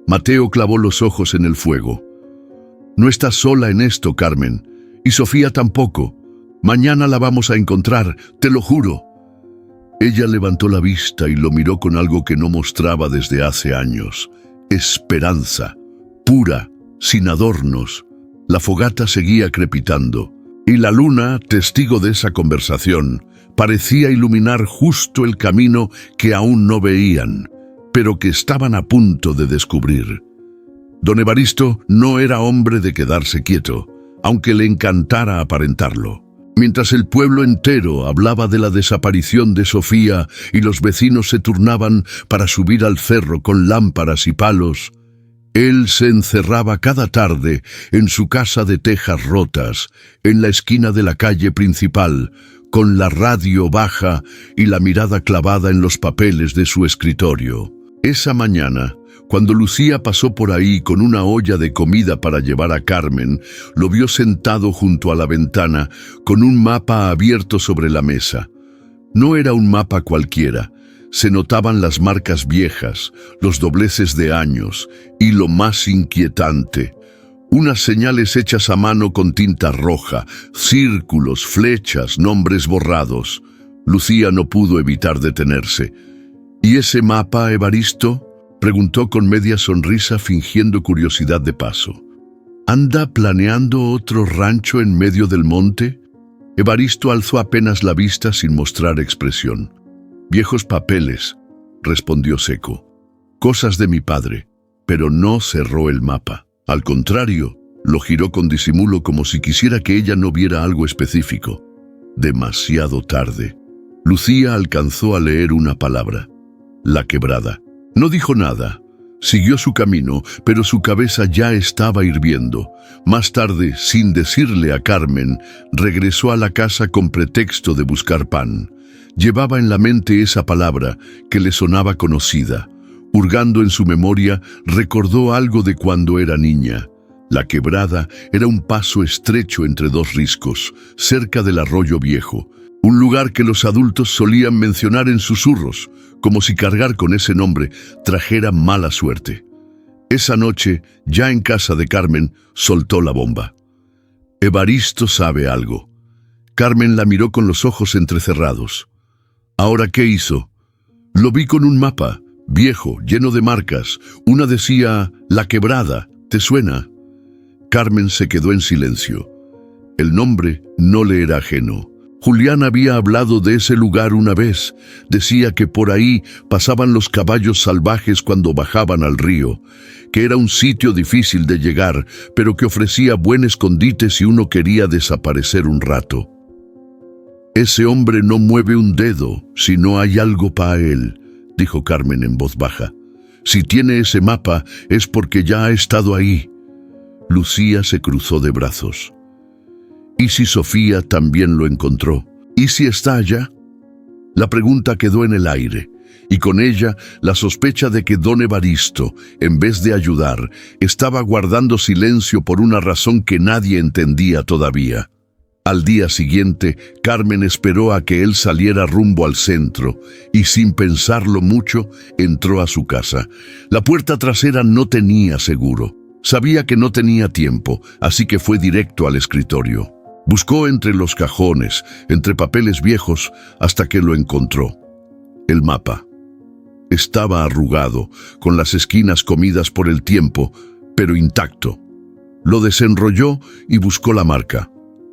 Mateo clavó los ojos en el fuego. «No estás sola en esto, Carmen, y Sofía tampoco. Mañana la vamos a encontrar, te lo juro». Ella levantó la vista y lo miró con algo que no mostraba desde hace años. Esperanza, pura, sin adornos. La fogata seguía crepitando, y la luna, testigo de esa conversación, parecía iluminar justo el camino que aún no veían, pero que estaban a punto de descubrir. Don Evaristo no era hombre de quedarse quieto, aunque le encantara aparentarlo. Mientras el pueblo entero hablaba de la desaparición de Sofía y los vecinos se turnaban para subir al cerro con lámparas y palos, él se encerraba cada tarde en su casa de tejas rotas, en la esquina de la calle principal, con la radio baja y la mirada clavada en los papeles de su escritorio. Esa mañana, cuando Lucía pasó por ahí con una olla de comida para llevar a Carmen, lo vio sentado junto a la ventana con un mapa abierto sobre la mesa. No era un mapa cualquiera. Se notaban las marcas viejas, los dobleces de años y, lo más inquietante, unas señales hechas a mano con tinta roja, círculos, flechas, nombres borrados. Lucía no pudo evitar detenerse. «¿Y ese mapa, Evaristo?», preguntó con media sonrisa, fingiendo curiosidad de paso. «¿Anda planeando otro rancho en medio del monte?». Evaristo alzó apenas la vista sin mostrar expresión. «Viejos papeles», respondió seco. «Cosas de mi padre», pero no cerró el mapa. Al contrario, lo giró con disimulo como si quisiera que ella no viera algo específico. Demasiado tarde. Lucía alcanzó a leer una palabra: La Quebrada. No dijo nada. Siguió su camino, pero su cabeza ya estaba hirviendo. Más tarde, sin decirle a Carmen, regresó a la casa con pretexto de buscar pan. Llevaba en la mente esa palabra que le sonaba conocida. Hurgando en su memoria, recordó algo de cuando era niña. La quebrada era un paso estrecho entre dos riscos, cerca del arroyo viejo, un lugar que los adultos solían mencionar en susurros, como si cargar con ese nombre trajera mala suerte. Esa noche, ya en casa de Carmen, soltó la bomba. Evaristo sabe algo. Carmen la miró con los ojos entrecerrados. ¿Ahora qué hizo? Lo vi con un mapa, viejo, lleno de marcas. Una decía, La Quebrada, ¿te suena? Carmen se quedó en silencio. El nombre no le era ajeno. Julián había hablado de ese lugar una vez. Decía que por ahí pasaban los caballos salvajes cuando bajaban al río, que era un sitio difícil de llegar, pero que ofrecía buen escondite si uno quería desaparecer un rato. Ese hombre no mueve un dedo si no hay algo para él, dijo Carmen en voz baja. Si tiene ese mapa es porque ya ha estado ahí. Lucía se cruzó de brazos. ¿Y si Sofía también lo encontró? ¿Y si está allá? La pregunta quedó en el aire, y con ella la sospecha de que don Evaristo, en vez de ayudar, estaba guardando silencio por una razón que nadie entendía todavía. Al día siguiente, Carmen esperó a que él saliera rumbo al centro y, sin pensarlo mucho, entró a su casa. La puerta trasera no tenía seguro. Sabía que no tenía tiempo, así que fue directo al escritorio. Buscó entre los cajones, entre papeles viejos, hasta que lo encontró. El mapa. Estaba arrugado, con las esquinas comidas por el tiempo, pero intacto. Lo desenrolló y buscó la marca.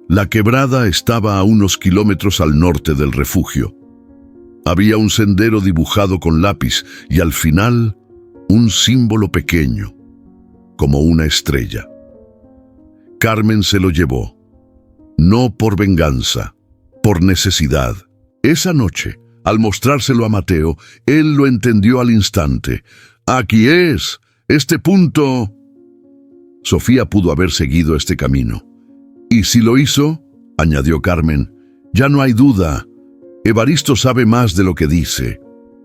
La quebrada estaba a unos kilómetros al norte del refugio. Había un sendero dibujado con lápiz y al final un símbolo pequeño, como una estrella. Carmen se lo llevó. No por venganza, por necesidad. Esa noche, al mostrárselo a Mateo, él lo entendió al instante. «Aquí es, este punto». Sofía pudo haber seguido este camino. «¿Y si lo hizo?», añadió Carmen. «Ya no hay duda. Evaristo sabe más de lo que dice».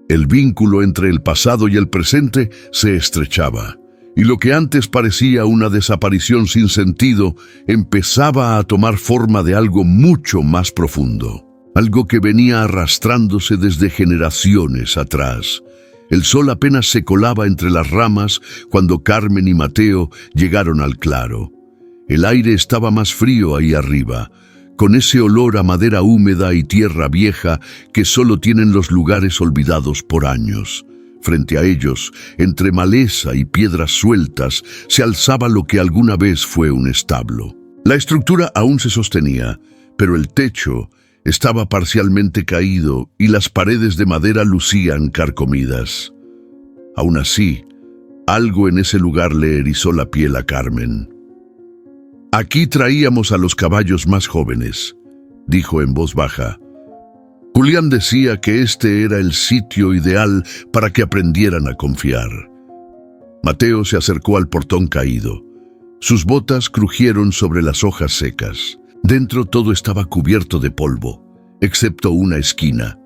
El vínculo entre el pasado y el presente se estrechaba. Y lo que antes parecía una desaparición sin sentido empezaba a tomar forma de algo mucho más profundo, algo que venía arrastrándose desde generaciones atrás. El sol apenas se colaba entre las ramas cuando Carmen y Mateo llegaron al claro. El aire estaba más frío ahí arriba, con ese olor a madera húmeda y tierra vieja que solo tienen los lugares olvidados por años. Frente a ellos, entre maleza y piedras sueltas, se alzaba lo que alguna vez fue un establo. La estructura aún se sostenía, pero el techo estaba parcialmente caído y las paredes de madera lucían carcomidas. Aún así, algo en ese lugar le erizó la piel a Carmen. «Aquí traíamos a los caballos más jóvenes», dijo en voz baja. Julián decía que este era el sitio ideal para que aprendieran a confiar. Mateo se acercó al portón caído. Sus botas crujieron sobre las hojas secas. Dentro todo estaba cubierto de polvo, excepto una esquina.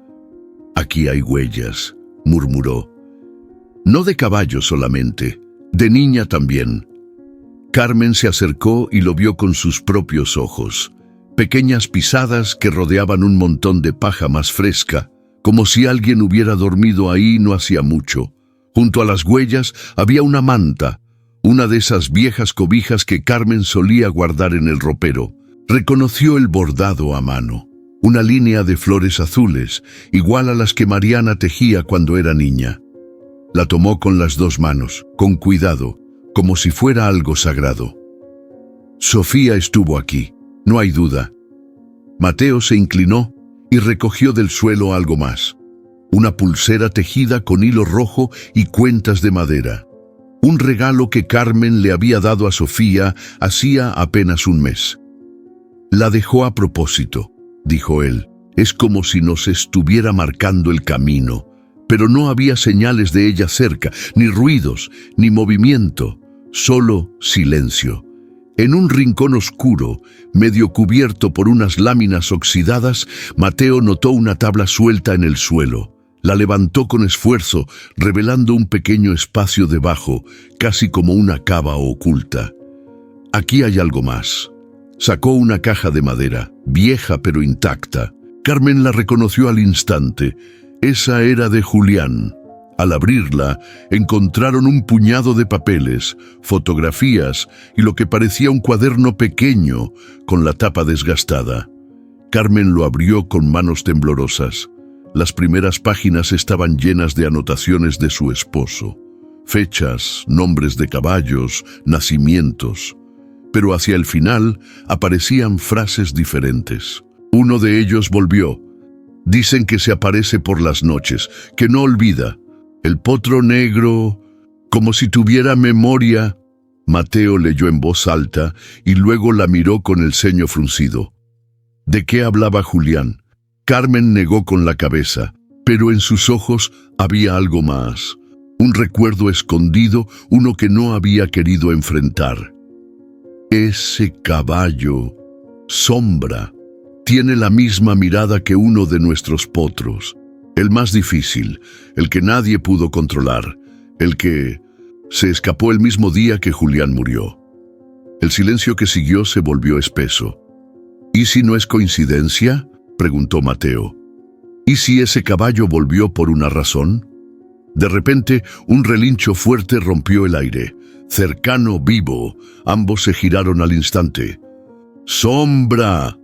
«Aquí hay huellas», murmuró. «No de caballo solamente, de niña también». Carmen se acercó y lo vio con sus propios ojos. Pequeñas pisadas que rodeaban un montón de paja más fresca, como si alguien hubiera dormido ahí no hacía mucho. Junto a las huellas había una manta, una de esas viejas cobijas que Carmen solía guardar en el ropero. Reconoció el bordado a mano, una línea de flores azules, igual a las que Mariana tejía cuando era niña. La tomó con las dos manos, con cuidado, como si fuera algo sagrado. Sofía estuvo aquí, no hay duda. Mateo se inclinó y recogió del suelo algo más. Una pulsera tejida con hilo rojo y cuentas de madera. Un regalo que Carmen le había dado a Sofía hacía apenas un mes. «La dejó a propósito», dijo él. «Es como si nos estuviera marcando el camino». Pero no había señales de ella cerca, ni ruidos, ni movimiento, solo silencio. En un rincón oscuro, medio cubierto por unas láminas oxidadas, Mateo notó una tabla suelta en el suelo. La levantó con esfuerzo, revelando un pequeño espacio debajo, casi como una cava oculta. aquí hay algo más. Sacó una caja de madera, vieja pero intacta. Carmen la reconoció al instante. Esa era de Julián. Al abrirla, encontraron un puñado de papeles, fotografías y lo que parecía un cuaderno pequeño con la tapa desgastada. Carmen lo abrió con manos temblorosas. Las primeras páginas estaban llenas de anotaciones de su esposo. Fechas, nombres de caballos, nacimientos. Pero hacia el final aparecían frases diferentes. Uno de ellos volvió. Dicen que se aparece por las noches, que no olvida. El potro negro, como si tuviera memoria. Mateo leyó en voz alta y luego la miró con el ceño fruncido. ¿De qué hablaba Julián? Carmen negó con la cabeza, pero en sus ojos había algo más. Un recuerdo escondido, uno que no había querido enfrentar. Ese caballo, Sombra, tiene la misma mirada que uno de nuestros potros. El más difícil, el que nadie pudo controlar, el que se escapó el mismo día que Julián murió. El silencio que siguió se volvió espeso. ¿Y si no es coincidencia?, preguntó Mateo. ¿Y si ese caballo volvió por una razón? De repente, un relincho fuerte rompió el aire. Cercano, vivo, ambos se giraron al instante. ¡Sombra!,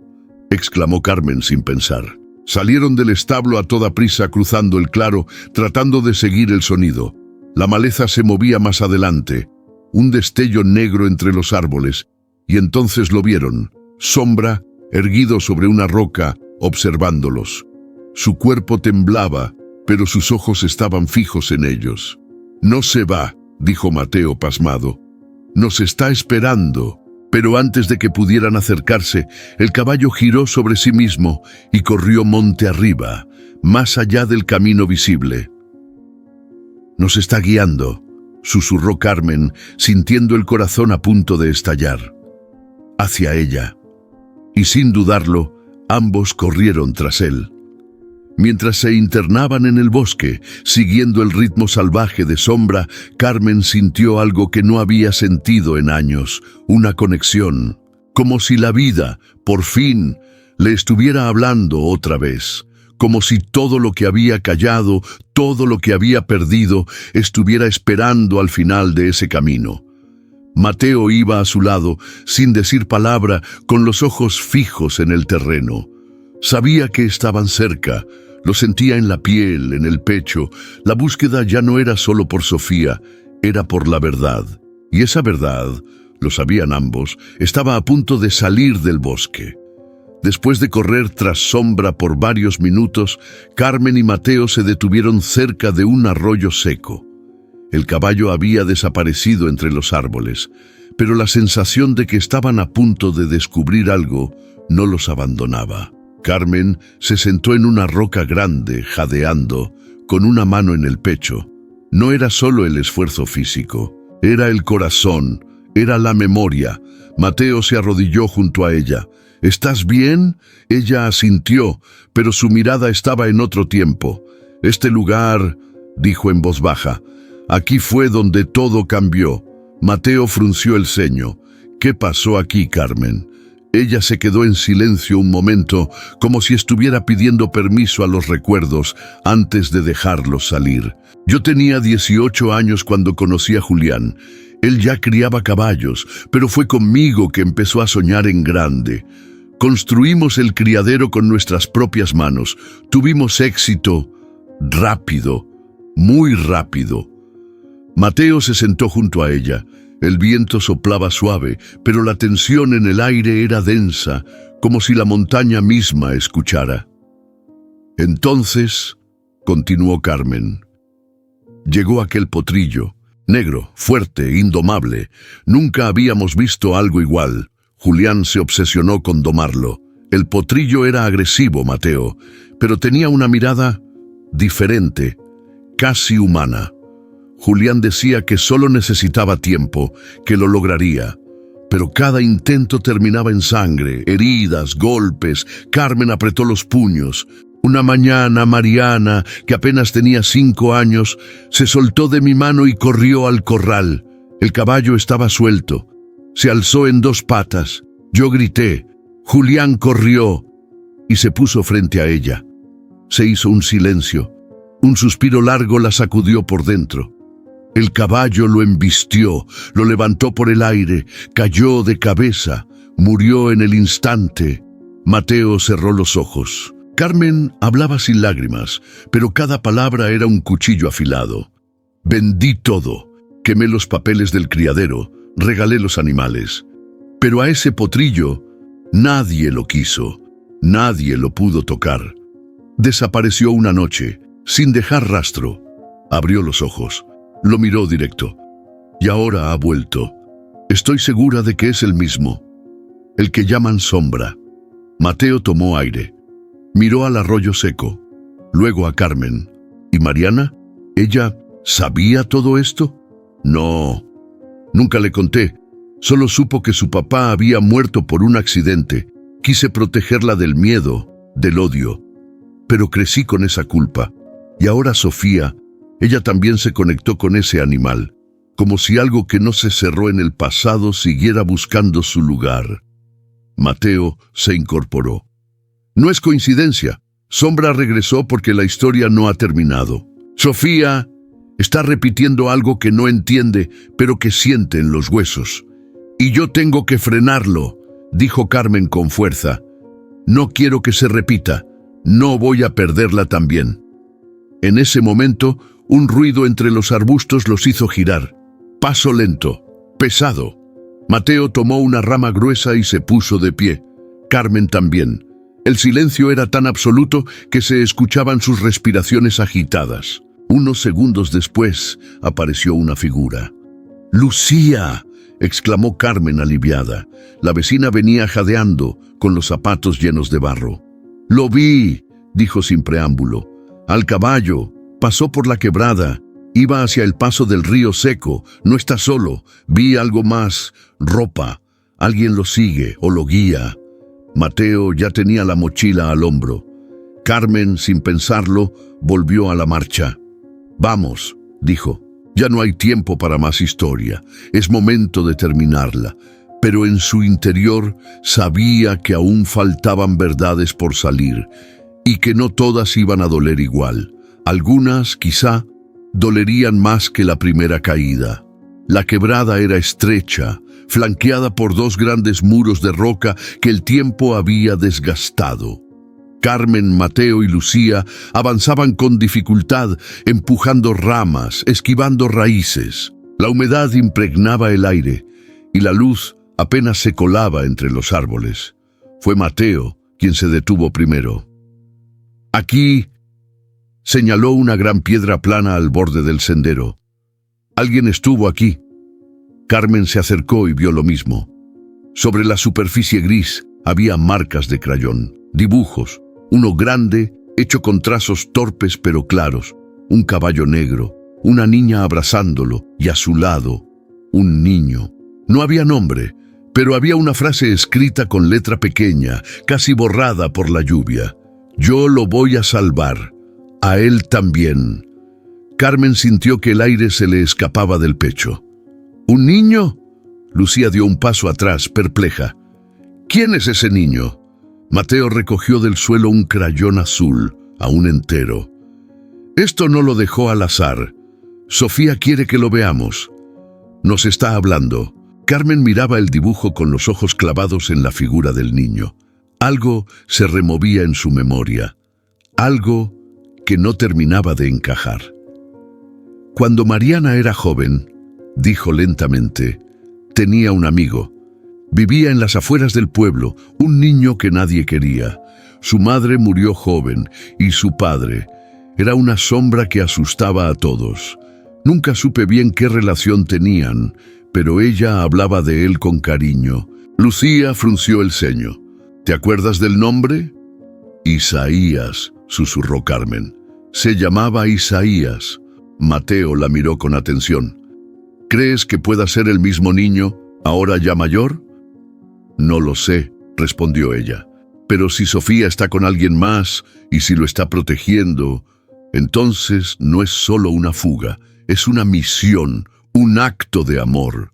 exclamó Carmen sin pensar. Salieron del establo a toda prisa cruzando el claro, tratando de seguir el sonido. La maleza se movía más adelante, un destello negro entre los árboles, y entonces lo vieron. Sombra, erguido sobre una roca, observándolos. Su cuerpo temblaba, pero sus ojos estaban fijos en ellos. «No se va», dijo Mateo pasmado. «Nos está esperando». Pero antes de que pudieran acercarse, el caballo giró sobre sí mismo y corrió monte arriba, más allá del camino visible. «Nos está guiando», susurró Carmen, sintiendo el corazón a punto de estallar. Hacia ella. Y sin dudarlo, ambos corrieron tras él. Mientras se internaban en el bosque, siguiendo el ritmo salvaje de Sombra, Carmen sintió algo que no había sentido en años, una conexión, como si la vida, por fin, le estuviera hablando otra vez, como si todo lo que había callado, todo lo que había perdido, estuviera esperando al final de ese camino. Mateo iba a su lado, sin decir palabra, con los ojos fijos en el terreno. Sabía que estaban cerca, lo sentía en la piel, en el pecho. La búsqueda ya no era solo por Sofía, era por la verdad. Y esa verdad, lo sabían ambos, estaba a punto de salir del bosque. Después de correr tras Sombra por varios minutos, Carmen y Mateo se detuvieron cerca de un arroyo seco. El caballo había desaparecido entre los árboles, pero la sensación de que estaban a punto de descubrir algo no los abandonaba. Carmen se sentó en una roca grande, jadeando, con una mano en el pecho. No era solo el esfuerzo físico, era el corazón, era la memoria. Mateo se arrodilló junto a ella. «¿Estás bien?». Ella asintió, pero su mirada estaba en otro tiempo. «Este lugar», dijo en voz baja, «aquí fue donde todo cambió». Mateo frunció el ceño. «¿Qué pasó aquí, Carmen?». Ella se quedó en silencio un momento, como si estuviera pidiendo permiso a los recuerdos antes de dejarlos salir. «Yo tenía 18 años cuando conocí a Julián. Él ya criaba caballos, pero fue conmigo que empezó a soñar en grande. Construimos el criadero con nuestras propias manos. Tuvimos éxito rápido, muy rápido». Mateo se sentó junto a ella. El viento soplaba suave, pero la tensión en el aire era densa, como si la montaña misma escuchara. «Entonces», continuó Carmen, «llegó aquel potrillo, negro, fuerte, indomable. Nunca habíamos visto algo igual. Julián se obsesionó con domarlo. El potrillo era agresivo, Mateo, pero tenía una mirada diferente, casi humana. Julián decía que solo necesitaba tiempo, que lo lograría. Pero cada intento terminaba en sangre, heridas, golpes. Carmen apretó los puños. Una mañana, Mariana, que apenas tenía 5 años, se soltó de mi mano y corrió al corral. El caballo estaba suelto. Se alzó en 2 patas. Yo grité. Julián corrió y se puso frente a ella. Se hizo un silencio. Un suspiro largo la sacudió por dentro. El caballo lo embistió, lo levantó por el aire, cayó de cabeza, murió en el instante. Mateo cerró los ojos. Carmen hablaba sin lágrimas, pero cada palabra era un cuchillo afilado. Vendí todo, quemé los papeles del criadero, regalé los animales. Pero a ese potrillo nadie lo quiso, nadie lo pudo tocar. Desapareció una noche, sin dejar rastro. Abrió los ojos, lo miró directo. Y ahora ha vuelto. Estoy segura de que es el mismo, el que llaman sombra. Mateo tomó aire. Miró al arroyo seco, luego a Carmen. ¿Y Mariana? ¿Ella sabía todo esto? No, nunca le conté. Solo supo que su papá había muerto por un accidente. Quise protegerla del miedo, del odio. Pero crecí con esa culpa. Y ahora Sofía, ella también se conectó con ese animal, como si algo que no se cerró en el pasado siguiera buscando su lugar. Mateo se incorporó. No es coincidencia. Sombra regresó porque la historia no ha terminado. Sofía está repitiendo algo que no entiende, pero que siente en los huesos. Y yo tengo que frenarlo, dijo Carmen con fuerza. No quiero que se repita. No voy a perderla también. En ese momento, un ruido entre los arbustos los hizo girar. Paso lento, pesado. Mateo tomó una rama gruesa y se puso de pie. Carmen también. El silencio era tan absoluto que se escuchaban sus respiraciones agitadas. Unos segundos después apareció una figura. ¡Lucía!, exclamó Carmen aliviada. La vecina venía jadeando, con los zapatos llenos de barro. «Lo vi», dijo sin preámbulo. «Al caballo. Pasó por la quebrada. Iba hacia el paso del río seco. No está solo. Vi algo más. Ropa. Alguien lo sigue o lo guía». Mateo ya tenía la mochila al hombro. Carmen, sin pensarlo, volvió a la marcha. «Vamos», dijo. «Ya no hay tiempo para más historia. Es momento de terminarla». Pero en su interior sabía que aún faltaban verdades por salir y que no todas iban a doler igual. Algunas, quizá, dolerían más que la primera caída. La quebrada era estrecha, flanqueada por 2 grandes muros de roca que el tiempo había desgastado. Carmen, Mateo y Lucía avanzaban con dificultad, empujando ramas, esquivando raíces. La humedad impregnaba el aire y la luz apenas se colaba entre los árboles. Fue Mateo quien se detuvo primero. «Aquí», señaló una gran piedra plana al borde del sendero. «Alguien estuvo aquí». Carmen se acercó y vio lo mismo. Sobre la superficie gris había marcas de crayón, dibujos, uno grande, hecho con trazos torpes pero claros, un caballo negro, una niña abrazándolo y a su lado, un niño. No había nombre, pero había una frase escrita con letra pequeña, casi borrada por la lluvia. «Yo lo voy a salvar. A él también». Carmen sintió que el aire se le escapaba del pecho. «¿Un niño?». Lucía dio un paso atrás, perpleja. «¿Quién es ese niño?». Mateo recogió del suelo un crayón azul, aún entero. «Esto no lo dejó al azar. Sofía quiere que lo veamos. Nos está hablando». Carmen miraba el dibujo con los ojos clavados en la figura del niño. Algo se removía en su memoria. Algo que no terminaba de encajar. «Cuando Mariana era joven», dijo lentamente, «tenía un amigo. Vivía en las afueras del pueblo, un niño que nadie quería. Su madre murió joven y su padre era una sombra que asustaba a todos. Nunca supe bien qué relación tenían, pero ella hablaba de él con cariño». Lucía frunció el ceño. «¿Te acuerdas del nombre?». «Isaías», susurró Carmen. «Se llamaba Isaías». Mateo la miró con atención. «¿Crees que pueda ser el mismo niño, ahora ya mayor?». «No lo sé», respondió ella. «Pero si Sofía está con alguien más y si lo está protegiendo, entonces no es solo una fuga, es una misión, un acto de amor».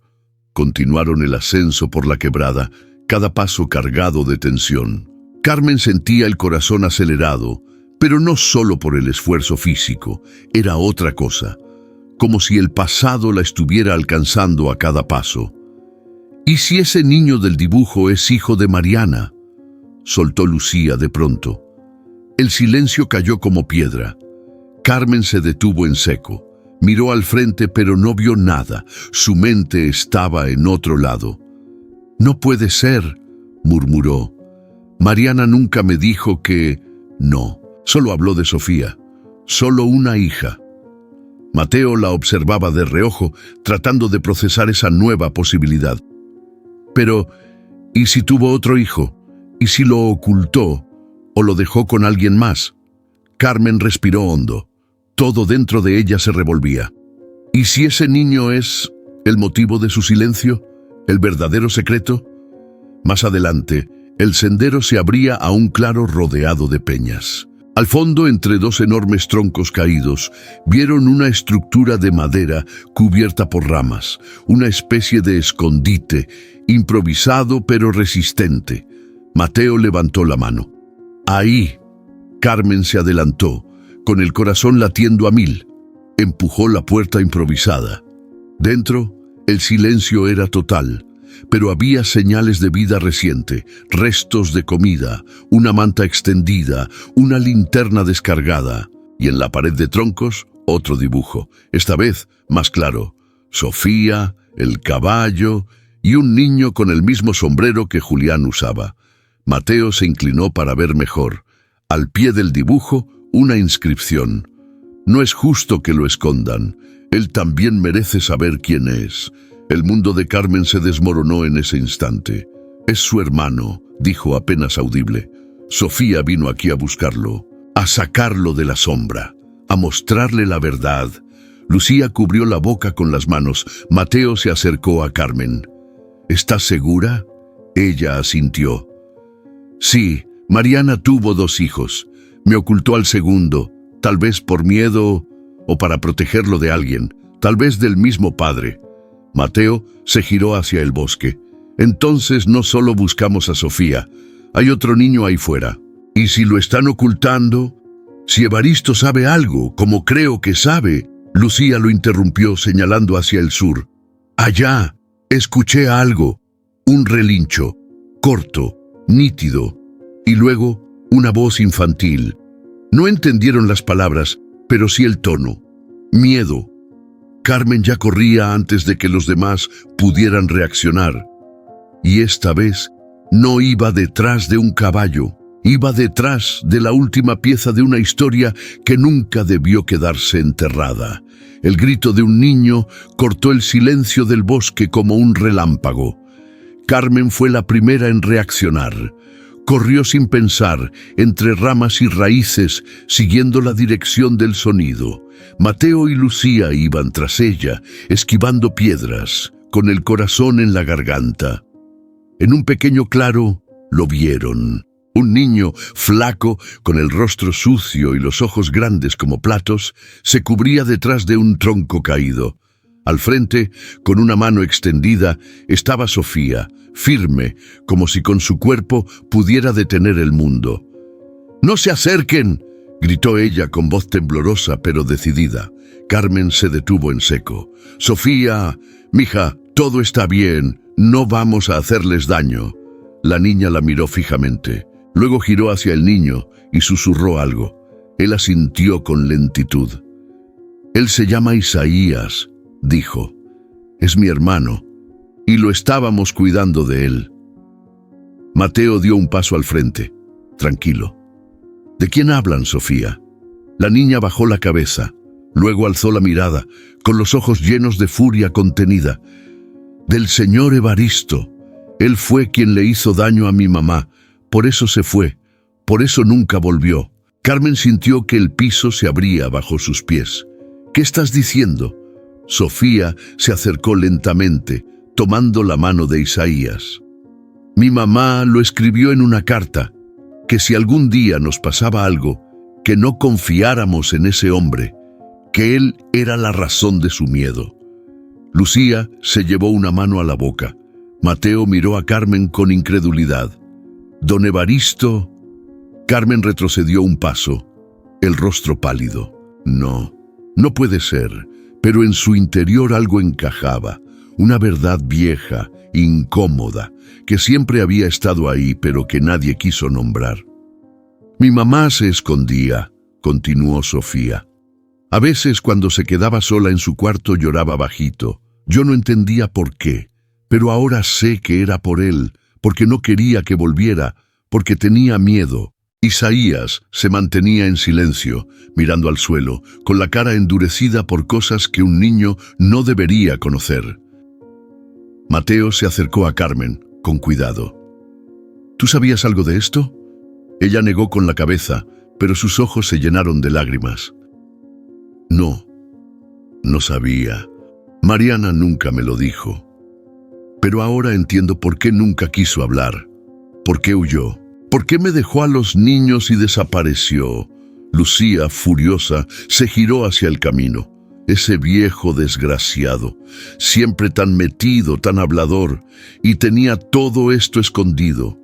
continuaron el ascenso por la quebrada, cada paso cargado de tensión. Carmen sentía el corazón acelerado, pero no solo por el esfuerzo físico, era otra cosa, como si el pasado la estuviera alcanzando a cada paso. ¿Y si ese niño del dibujo es hijo de Mariana?, soltó Lucía de pronto. El silencio cayó como piedra. Carmen se detuvo en seco. Miró al frente, pero no vio nada. Su mente estaba en otro lado. «No puede ser», murmuró. «Mariana nunca me dijo que...». No, solo habló de Sofía. Solo una hija. Mateo la observaba de reojo, tratando de procesar esa nueva posibilidad. Pero, ¿y si tuvo otro hijo? ¿Y si lo ocultó o lo dejó con alguien más? Carmen respiró hondo. Todo dentro de ella se revolvía. ¿Y si ese niño es el motivo de su silencio? ¿El verdadero secreto? Más adelante, el sendero se abría a un claro rodeado de peñas. Al fondo, entre dos enormes troncos caídos, vieron una estructura de madera cubierta por ramas, una especie de escondite, improvisado pero resistente. Mateo levantó la mano. «Ahí». Carmen se adelantó, con el corazón latiendo a mil. Empujó la puerta improvisada. Dentro, el silencio era total, pero había señales de vida reciente, restos de comida, una manta extendida, una linterna descargada, y en la pared de troncos, otro dibujo, esta vez más claro. Sofía, el caballo y un niño con el mismo sombrero que Julián usaba. Mateo se inclinó para ver mejor. Al pie del dibujo, una inscripción. «No es justo que lo escondan. Él también merece saber quién es». El mundo de Carmen se desmoronó en ese instante. «Es su hermano», dijo apenas audible. «Sofía vino aquí a buscarlo, a sacarlo de la sombra, a mostrarle la verdad». Lucía cubrió la boca con las manos. Mateo se acercó a Carmen. «¿Estás segura?». Ella asintió. «Sí, Mariana tuvo 2 hijos. Me ocultó al segundo, tal vez por miedo o para protegerlo de alguien, tal vez del mismo padre». Mateo se giró hacia el bosque. «Entonces no solo buscamos a Sofía, hay otro niño ahí fuera. ¿Y si lo están ocultando? Si Evaristo sabe algo, como creo que sabe». Lucía lo interrumpió señalando hacia el sur. «Allá, escuché algo, un relincho, corto, nítido, y luego una voz infantil. No entendieron las palabras, pero sí el tono. Miedo». Carmen ya corría antes de que los demás pudieran reaccionar. Y esta vez no iba detrás de un caballo, iba detrás de la última pieza de una historia que nunca debió quedarse enterrada. El grito de un niño cortó el silencio del bosque como un relámpago. Carmen fue la primera en reaccionar. Corrió sin pensar, entre ramas y raíces, siguiendo la dirección del sonido. Mateo y Lucía iban tras ella, esquivando piedras, con el corazón en la garganta. En un pequeño claro, lo vieron. Un niño, flaco, con el rostro sucio y los ojos grandes como platos, se cubría detrás de un tronco caído. Al frente, con una mano extendida, estaba Sofía, firme, como si con su cuerpo pudiera detener el mundo. «¡No se acerquen!», gritó ella con voz temblorosa pero decidida. Carmen se detuvo en seco. «Sofía, mija, todo está bien, no vamos a hacerles daño». La niña la miró fijamente. Luego giró hacia el niño y susurró algo. Él asintió con lentitud. «Él se llama Isaías», dijo. «Es mi hermano, y lo estábamos cuidando de él». Mateo dio un paso al frente, tranquilo. «¿De quién hablan, Sofía?». La niña bajó la cabeza, luego alzó la mirada, con los ojos llenos de furia contenida. «Del señor Evaristo. Él fue quien le hizo daño a mi mamá, por eso se fue, por eso nunca volvió». Carmen sintió que el piso se abría bajo sus pies. «¿Qué estás diciendo?». Sofía se acercó lentamente, tomando la mano de Isaías. «Mi mamá lo escribió en una carta, que si algún día nos pasaba algo, que no confiáramos en ese hombre, que él era la razón de su miedo». Lucía se llevó una mano a la boca. Mateo miró a Carmen con incredulidad. Don Evaristo. Carmen retrocedió un paso, el rostro pálido. No, no puede ser, pero en su interior algo encajaba, una verdad vieja, incómoda, que siempre había estado ahí, pero que nadie quiso nombrar. Mi mamá se escondía, continuó Sofía. A veces cuando se quedaba sola en su cuarto lloraba bajito. Yo no entendía por qué, pero ahora sé que era por él, porque no quería que volviera, porque tenía miedo. Isaías se mantenía en silencio, mirando al suelo, con la cara endurecida por cosas que un niño no debería conocer. Mateo se acercó a Carmen, con cuidado. ¿Tú sabías algo de esto? Ella negó con la cabeza, pero sus ojos se llenaron de lágrimas. No, no sabía. Mariana nunca me lo dijo. Pero ahora entiendo por qué nunca quiso hablar. ¿Por qué huyó? ¿Por qué me dejó a los niños y desapareció? Lucía, furiosa, se giró hacia el camino. Ese viejo desgraciado, siempre tan metido, tan hablador, y tenía todo esto escondido.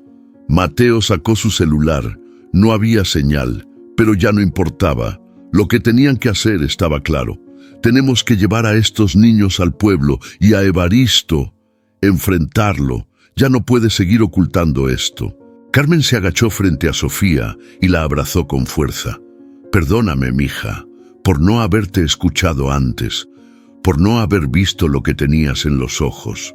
Mateo sacó su celular. No había señal, pero ya no importaba. Lo que tenían que hacer estaba claro. Tenemos que llevar a estos niños al pueblo y a Evaristo, enfrentarlo. Ya no puede seguir ocultando esto. Carmen se agachó frente a Sofía y la abrazó con fuerza. Perdóname, mija, por no haberte escuchado antes, por no haber visto lo que tenías en los ojos.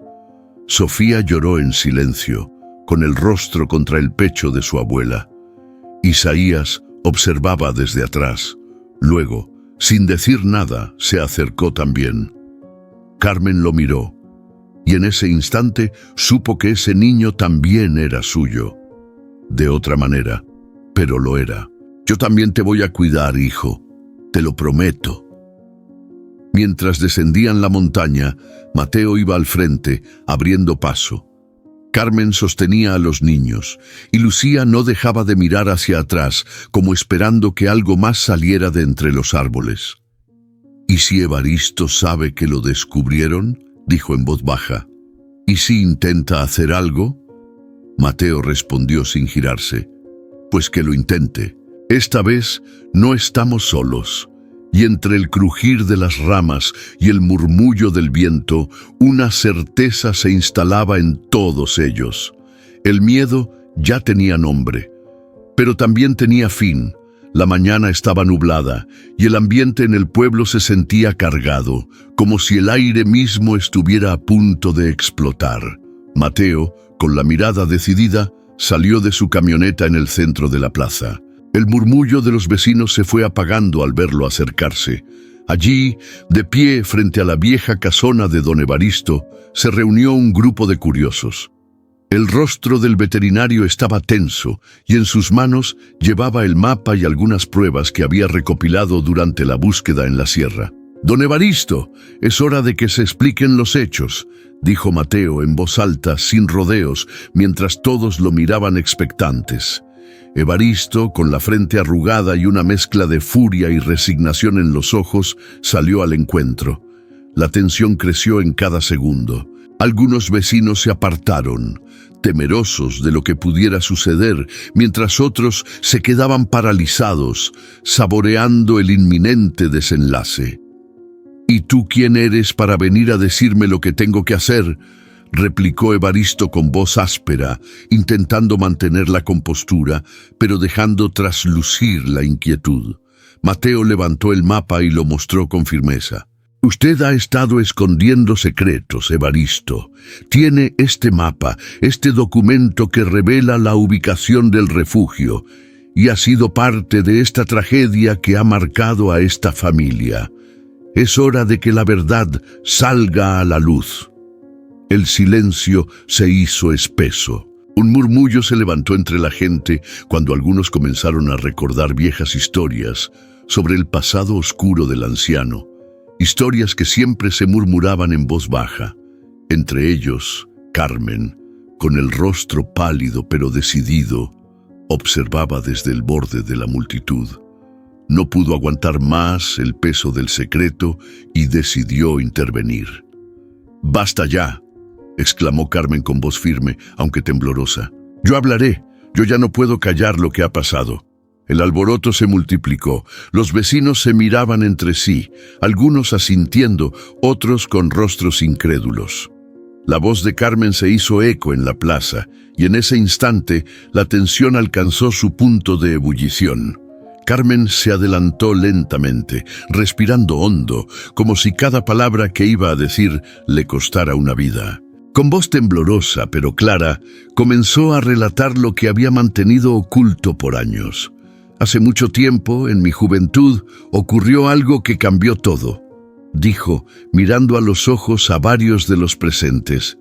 Sofía lloró en silencio, con el rostro contra el pecho de su abuela. Isaías observaba desde atrás. Luego, sin decir nada, se acercó también. Carmen lo miró, y en ese instante supo que ese niño también era suyo. De otra manera, pero lo era. Yo también te voy a cuidar, hijo, te lo prometo. Mientras descendían la montaña, Mateo iba al frente, abriendo paso. Carmen sostenía a los niños, y Lucía no dejaba de mirar hacia atrás, como esperando que algo más saliera de entre los árboles. ¿Y si Evaristo sabe que lo descubrieron?, dijo en voz baja. ¿Y si intenta hacer algo? Mateo respondió sin girarse. Pues que lo intente. Esta vez no estamos solos. Y entre el crujir de las ramas y el murmullo del viento, una certeza se instalaba en todos ellos. El miedo ya tenía nombre, pero también tenía fin. La mañana estaba nublada y el ambiente en el pueblo se sentía cargado, como si el aire mismo estuviera a punto de explotar. Mateo, con la mirada decidida, salió de su camioneta en el centro de la plaza. El murmullo de los vecinos se fue apagando al verlo acercarse. Allí, de pie frente a la vieja casona de don Evaristo, se reunió un grupo de curiosos. El rostro del veterinario estaba tenso y en sus manos llevaba el mapa y algunas pruebas que había recopilado durante la búsqueda en la sierra. «Don Evaristo, es hora de que se expliquen los hechos», dijo Mateo en voz alta, sin rodeos, mientras todos lo miraban expectantes. Evaristo, con la frente arrugada y una mezcla de furia y resignación en los ojos, salió al encuentro. La tensión creció en cada segundo. Algunos vecinos se apartaron, temerosos de lo que pudiera suceder, mientras otros se quedaban paralizados, saboreando el inminente desenlace. «¿Y tú quién eres para venir a decirme lo que tengo que hacer?», replicó Evaristo con voz áspera, intentando mantener la compostura, pero dejando traslucir la inquietud. Mateo levantó el mapa y lo mostró con firmeza. «Usted ha estado escondiendo secretos, Evaristo. Tiene este mapa, este documento que revela la ubicación del refugio, y ha sido parte de esta tragedia que ha marcado a esta familia. Es hora de que la verdad salga a la luz». El silencio se hizo espeso. Un murmullo se levantó entre la gente cuando algunos comenzaron a recordar viejas historias sobre el pasado oscuro del anciano, historias que siempre se murmuraban en voz baja. Entre ellos, Carmen, con el rostro pálido pero decidido, observaba desde el borde de la multitud. No pudo aguantar más el peso del secreto y decidió intervenir. «Basta ya», exclamó Carmen con voz firme, aunque temblorosa. «Yo hablaré, yo ya no puedo callar lo que ha pasado». El alboroto se multiplicó, los vecinos se miraban entre sí, algunos asintiendo, otros con rostros incrédulos. La voz de Carmen se hizo eco en la plaza, y en ese instante la tensión alcanzó su punto de ebullición. Carmen se adelantó lentamente, respirando hondo, como si cada palabra que iba a decir le costara una vida. Con voz temblorosa pero clara, comenzó a relatar lo que había mantenido oculto por años. «Hace mucho tiempo, en mi juventud, ocurrió algo que cambió todo», dijo, mirando a los ojos a varios de los presentes.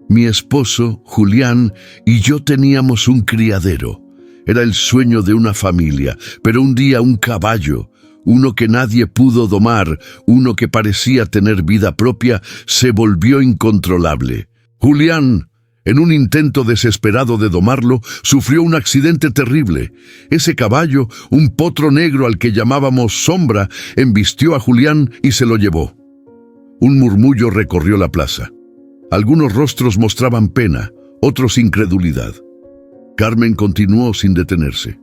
«Mi esposo, Julián, y yo teníamos un criadero. Era el sueño de una familia, pero un día un caballo, uno que nadie pudo domar, uno que parecía tener vida propia, se volvió incontrolable. Julián, en un intento desesperado de domarlo, sufrió un accidente terrible. Ese caballo, un potro negro al que llamábamos Sombra, embistió a Julián y se lo llevó». Un murmullo recorrió la plaza. Algunos rostros mostraban pena, otros incredulidad. Carmen continuó sin detenerse.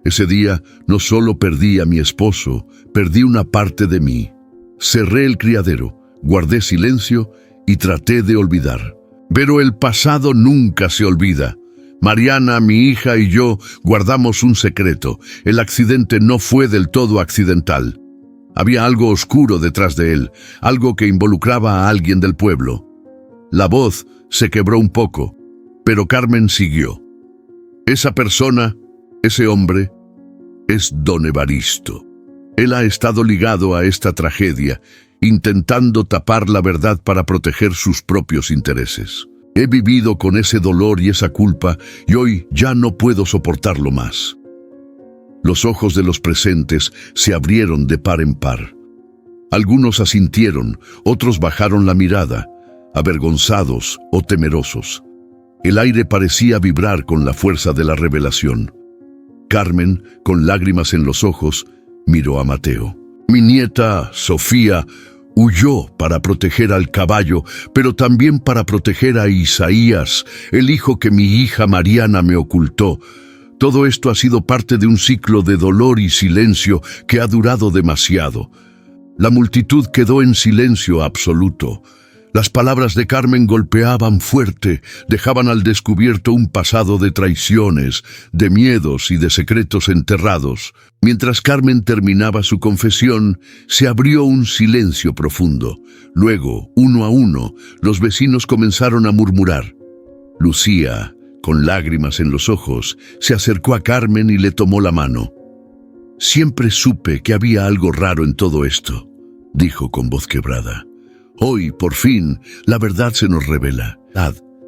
«Ese día no solo perdí a mi esposo, perdí una parte de mí. Cerré el criadero, guardé silencio y traté de olvidar. Pero el pasado nunca se olvida. Mariana, mi hija y yo guardamos un secreto. El accidente no fue del todo accidental. Había algo oscuro detrás de él, algo que involucraba a alguien del pueblo». La voz se quebró un poco, pero Carmen siguió. «Esa persona, ese hombre, es don Evaristo. Él ha estado ligado a esta tragedia, intentando tapar la verdad para proteger sus propios intereses. He vivido con ese dolor y esa culpa, y hoy ya no puedo soportarlo más». Los ojos de los presentes se abrieron de par en par. Algunos asintieron, otros bajaron la mirada, avergonzados o temerosos. El aire parecía vibrar con la fuerza de la revelación. Carmen, con lágrimas en los ojos, miró a Mateo. «Mi nieta, Sofía, huyó para proteger al caballo, pero también para proteger a Isaías, el hijo que mi hija Mariana me ocultó. Todo esto ha sido parte de un ciclo de dolor y silencio que ha durado demasiado». La multitud quedó en silencio absoluto. Las palabras de Carmen golpeaban fuerte, dejaban al descubierto un pasado de traiciones, de miedos y de secretos enterrados. Mientras Carmen terminaba su confesión, se abrió un silencio profundo. Luego, uno a uno, los vecinos comenzaron a murmurar. Lucía, con lágrimas en los ojos, se acercó a Carmen y le tomó la mano. «Siempre supe que había algo raro en todo esto», dijo con voz quebrada. «Hoy, por fin, la verdad se nos revela».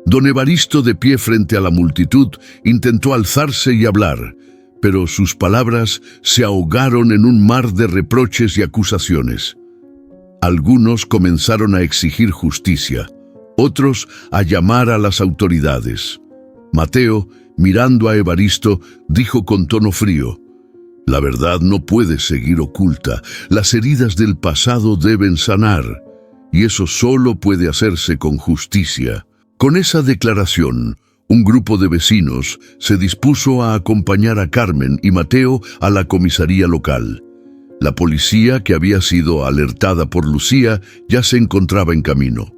Don Evaristo, de pie frente a la multitud, intentó alzarse y hablar, pero sus palabras se ahogaron en un mar de reproches y acusaciones. Algunos comenzaron a exigir justicia, otros a llamar a las autoridades. Mateo, mirando a Evaristo, dijo con tono frío: «La verdad no puede seguir oculta. Las heridas del pasado deben sanar. Y eso solo puede hacerse con justicia». Con esa declaración, un grupo de vecinos se dispuso a acompañar a Carmen y Mateo a la comisaría local. La policía, que había sido alertada por Lucía, ya se encontraba en camino.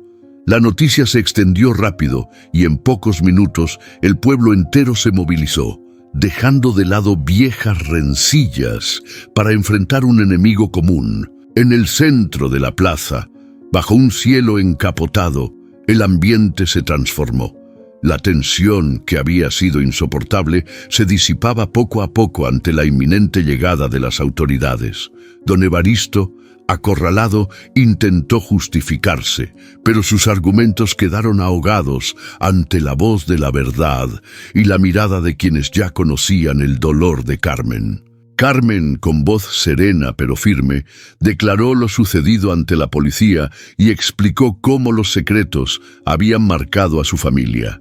La noticia se extendió rápido y en pocos minutos el pueblo entero se movilizó, dejando de lado viejas rencillas para enfrentar un enemigo común. En el centro de la plaza, bajo un cielo encapotado, el ambiente se transformó. La tensión, que había sido insoportable, se disipaba poco a poco ante la inminente llegada de las autoridades. Don Evaristo, acorralado, intentó justificarse, pero sus argumentos quedaron ahogados ante la voz de la verdad y la mirada de quienes ya conocían el dolor de Carmen. Carmen, con voz serena pero firme, declaró lo sucedido ante la policía y explicó cómo los secretos habían marcado a su familia.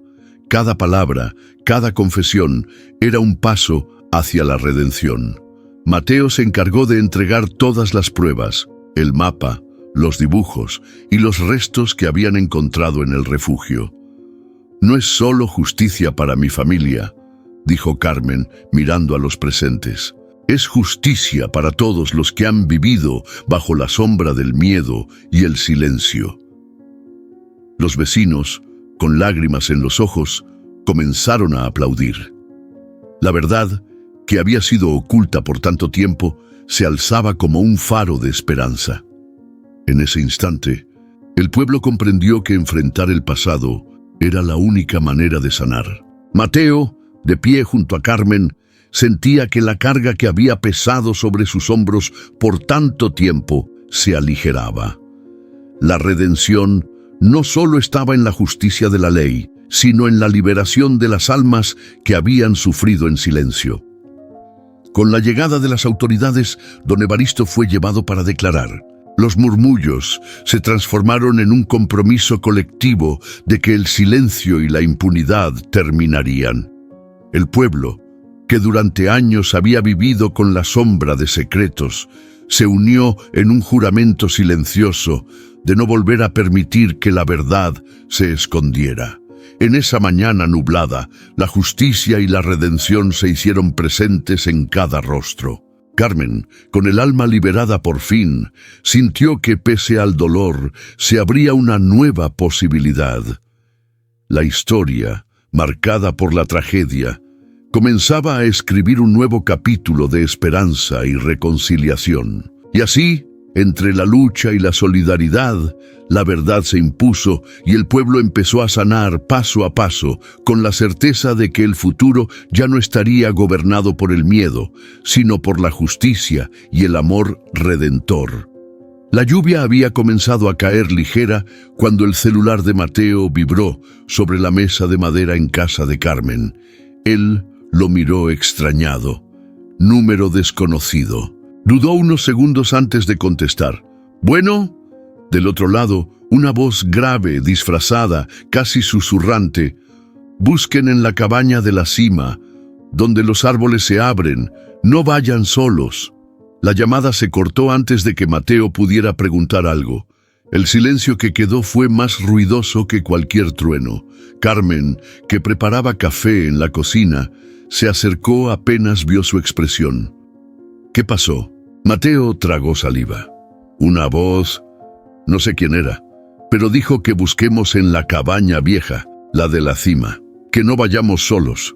Cada palabra, cada confesión, era un paso hacia la redención. Mateo se encargó de entregar todas las pruebas: el mapa, los dibujos y los restos que habían encontrado en el refugio. «No es solo justicia para mi familia», dijo Carmen mirando a los presentes. «Es justicia para todos los que han vivido bajo la sombra del miedo y el silencio». Los vecinos, con lágrimas en los ojos, comenzaron a aplaudir. La verdad, que había sido oculta por tanto tiempo, se alzaba como un faro de esperanza. En ese instante, el pueblo comprendió que enfrentar el pasado era la única manera de sanar. Mateo, de pie junto a Carmen, sentía que la carga que había pesado sobre sus hombros por tanto tiempo se aligeraba. La redención no solo estaba en la justicia de la ley, sino en la liberación de las almas que habían sufrido en silencio. Con la llegada de las autoridades, don Evaristo fue llevado para declarar. Los murmullos se transformaron en un compromiso colectivo de que el silencio y la impunidad terminarían. El pueblo, que durante años había vivido con la sombra de secretos, se unió en un juramento silencioso de no volver a permitir que la verdad se escondiera. En esa mañana nublada, la justicia y la redención se hicieron presentes en cada rostro. Carmen, con el alma liberada por fin, sintió que pese al dolor, se abría una nueva posibilidad. La historia, marcada por la tragedia, comenzaba a escribir un nuevo capítulo de esperanza y reconciliación. Y así, entre la lucha y la solidaridad, la verdad se impuso y el pueblo empezó a sanar paso a paso, con la certeza de que el futuro ya no estaría gobernado por el miedo, sino por la justicia y el amor redentor. La lluvia había comenzado a caer ligera cuando el celular de Mateo vibró sobre la mesa de madera en casa de Carmen. Él lo miró extrañado. Número desconocido. Dudó unos segundos antes de contestar. «¿Bueno?» Del otro lado, una voz grave, disfrazada, casi susurrante. «Busquen en la cabaña de la cima, donde los árboles se abren. No vayan solos». La llamada se cortó antes de que Mateo pudiera preguntar algo. El silencio que quedó fue más ruidoso que cualquier trueno. Carmen, que preparaba café en la cocina, se acercó apenas vio su expresión. «¿Qué pasó?» Mateo tragó saliva. Una voz, no sé quién era, pero dijo que busquemos en la cabaña vieja, la de la cima, que no vayamos solos.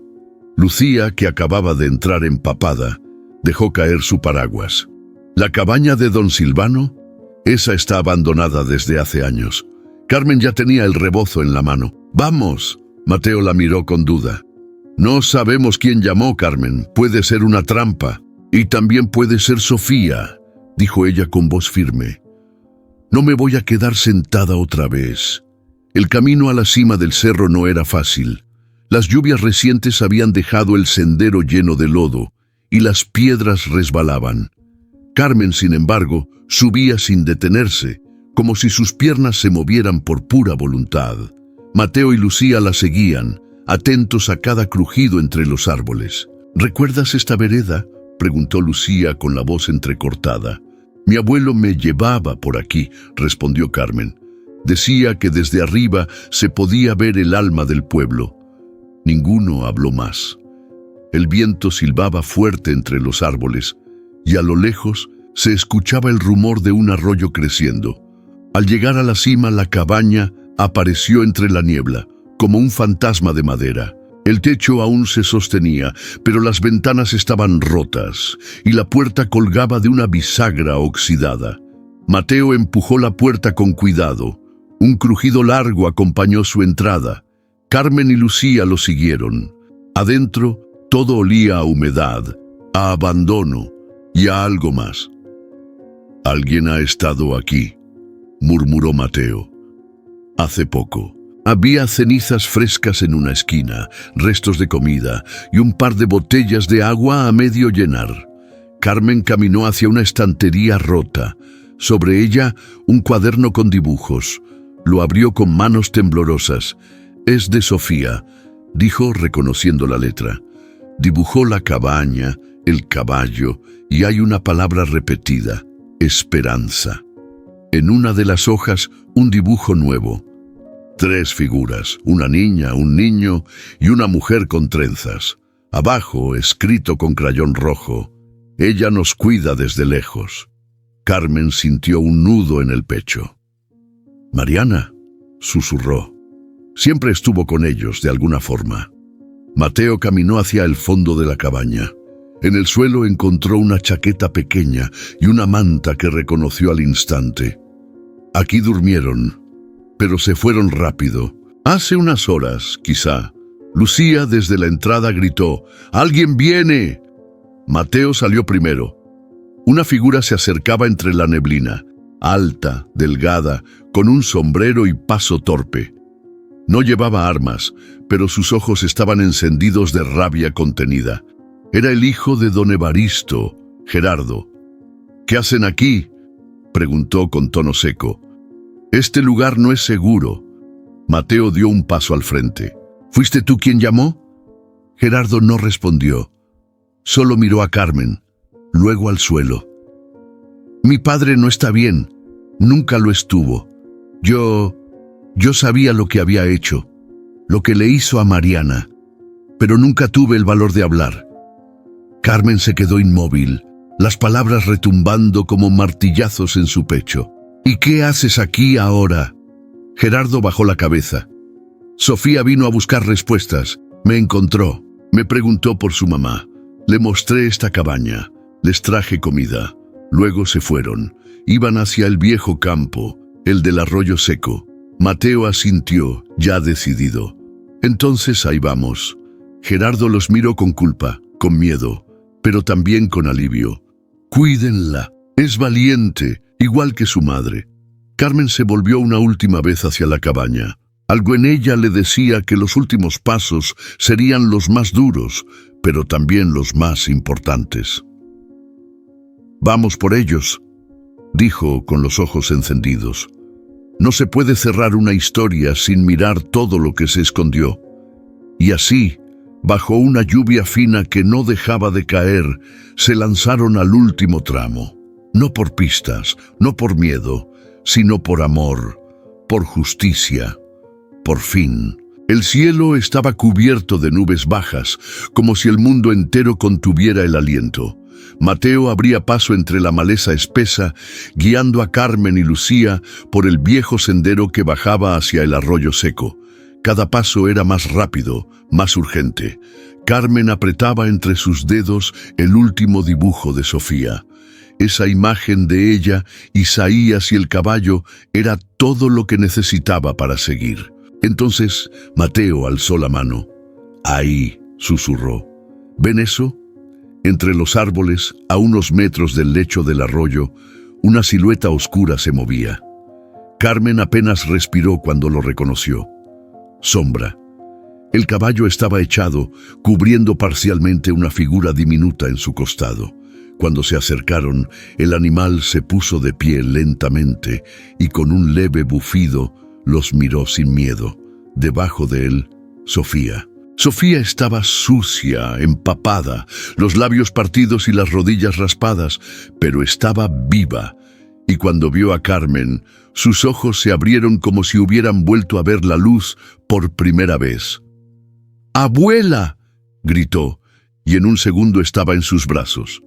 Lucía, que acababa de entrar empapada, dejó caer su paraguas. «¿La cabaña de don Silvano?» Esa está abandonada desde hace años. Carmen ya tenía el rebozo en la mano. «¡Vamos!» Mateo la miró con duda. «No sabemos quién llamó, Carmen. Puede ser una trampa. Y también puede ser Sofía», dijo ella con voz firme. «No me voy a quedar sentada otra vez». El camino a la cima del cerro no era fácil. Las lluvias recientes habían dejado el sendero lleno de lodo y las piedras resbalaban. Carmen, sin embargo, subía sin detenerse, como si sus piernas se movieran por pura voluntad. Mateo y Lucía la seguían, atentos a cada crujido entre los árboles. «¿Recuerdas esta vereda?», preguntó Lucía con la voz entrecortada. «Mi abuelo me llevaba por aquí», respondió Carmen. Decía que desde arriba se podía ver el alma del pueblo. Ninguno habló más. El viento silbaba fuerte entre los árboles, y a lo lejos se escuchaba el rumor de un arroyo creciendo. Al llegar a la cima, la cabaña apareció entre la niebla, como un fantasma de madera. El techo aún se sostenía, pero las ventanas estaban rotas y la puerta colgaba de una bisagra oxidada. Mateo empujó la puerta con cuidado. Un crujido largo acompañó su entrada. Carmen y Lucía lo siguieron. Adentro, todo olía a humedad, a abandono y a algo más. «Alguien ha estado aquí», murmuró Mateo. «Hace poco». Había cenizas frescas en una esquina, restos de comida y un par de botellas de agua a medio llenar. Carmen caminó hacia una estantería rota. Sobre ella, un cuaderno con dibujos. Lo abrió con manos temblorosas. «Es de Sofía», dijo reconociendo la letra. Dibujó la cabaña, el caballo, y hay una palabra repetida: esperanza. En una de las hojas, un dibujo nuevo. 3 figuras, una niña, un niño y una mujer con trenzas. Abajo, escrito con crayón rojo: ella nos cuida desde lejos. Carmen sintió un nudo en el pecho. «Mariana», susurró. Siempre estuvo con ellos de alguna forma. Mateo caminó hacia el fondo de la cabaña. En el suelo encontró una chaqueta pequeña y una manta que reconoció al instante. Aquí durmieron, pero se fueron rápido. Hace unas horas, quizá. Lucía desde la entrada gritó: «¡Alguien viene!». Mateo salió primero. Una figura se acercaba entre la neblina, alta, delgada, con un sombrero y paso torpe. No llevaba armas, pero sus ojos estaban encendidos de rabia contenida. Era el hijo de don Evaristo, Gerardo. «¿Qué hacen aquí?», preguntó con tono seco. «Este lugar no es seguro». Mateo dio un paso al frente. «¿Fuiste tú quien llamó?». Gerardo no respondió. Solo miró a Carmen, luego al suelo. «Mi padre no está bien. Nunca lo estuvo. Yo sabía lo que había hecho, lo que le hizo a Mariana, pero nunca tuve el valor de hablar». Carmen se quedó inmóvil, las palabras retumbando como martillazos en su pecho. «¿Y qué haces aquí ahora?». Gerardo bajó la cabeza. «Sofía vino a buscar respuestas. Me encontró. Me preguntó por su mamá. Le mostré esta cabaña. Les traje comida. Luego se fueron. Iban hacia el viejo campo, el del arroyo seco». Mateo asintió, ya decidido. «Entonces ahí vamos». Gerardo los miró con culpa, con miedo, pero también con alivio. «Cuídenla. Es valiente, igual que su madre». Carmen se volvió una última vez hacia la cabaña. Algo en ella le decía que los últimos pasos serían los más duros, pero también los más importantes. «Vamos por ellos», dijo con los ojos encendidos. No se puede cerrar una historia sin mirar todo lo que se escondió. Y así, bajo una lluvia fina que no dejaba de caer, se lanzaron al último tramo. No por pistas, no por miedo, sino por amor, por justicia. Por fin, el cielo estaba cubierto de nubes bajas, como si el mundo entero contuviera el aliento. Mateo abría paso entre la maleza espesa, guiando a Carmen y Lucía por el viejo sendero que bajaba hacia el arroyo seco. Cada paso era más rápido, más urgente. Carmen apretaba entre sus dedos el último dibujo de Sofía. Esa imagen de ella, Isaías y el caballo era todo lo que necesitaba para seguir. Entonces Mateo alzó la mano. «Ahí», susurró. «¿Ven eso?». Entre los árboles, a unos metros del lecho del arroyo, una silueta oscura se movía. Carmen apenas respiró cuando lo reconoció. Sombra. El caballo estaba echado, cubriendo parcialmente una figura diminuta en su costado. Cuando se acercaron, el animal se puso de pie lentamente y con un leve bufido los miró sin miedo. Debajo de él, Sofía. Sofía estaba sucia, empapada, los labios partidos y las rodillas raspadas, pero estaba viva. Y cuando vio a Carmen, sus ojos se abrieron como si hubieran vuelto a ver la luz por primera vez. «¡Abuela!», gritó, y en un segundo estaba en sus brazos.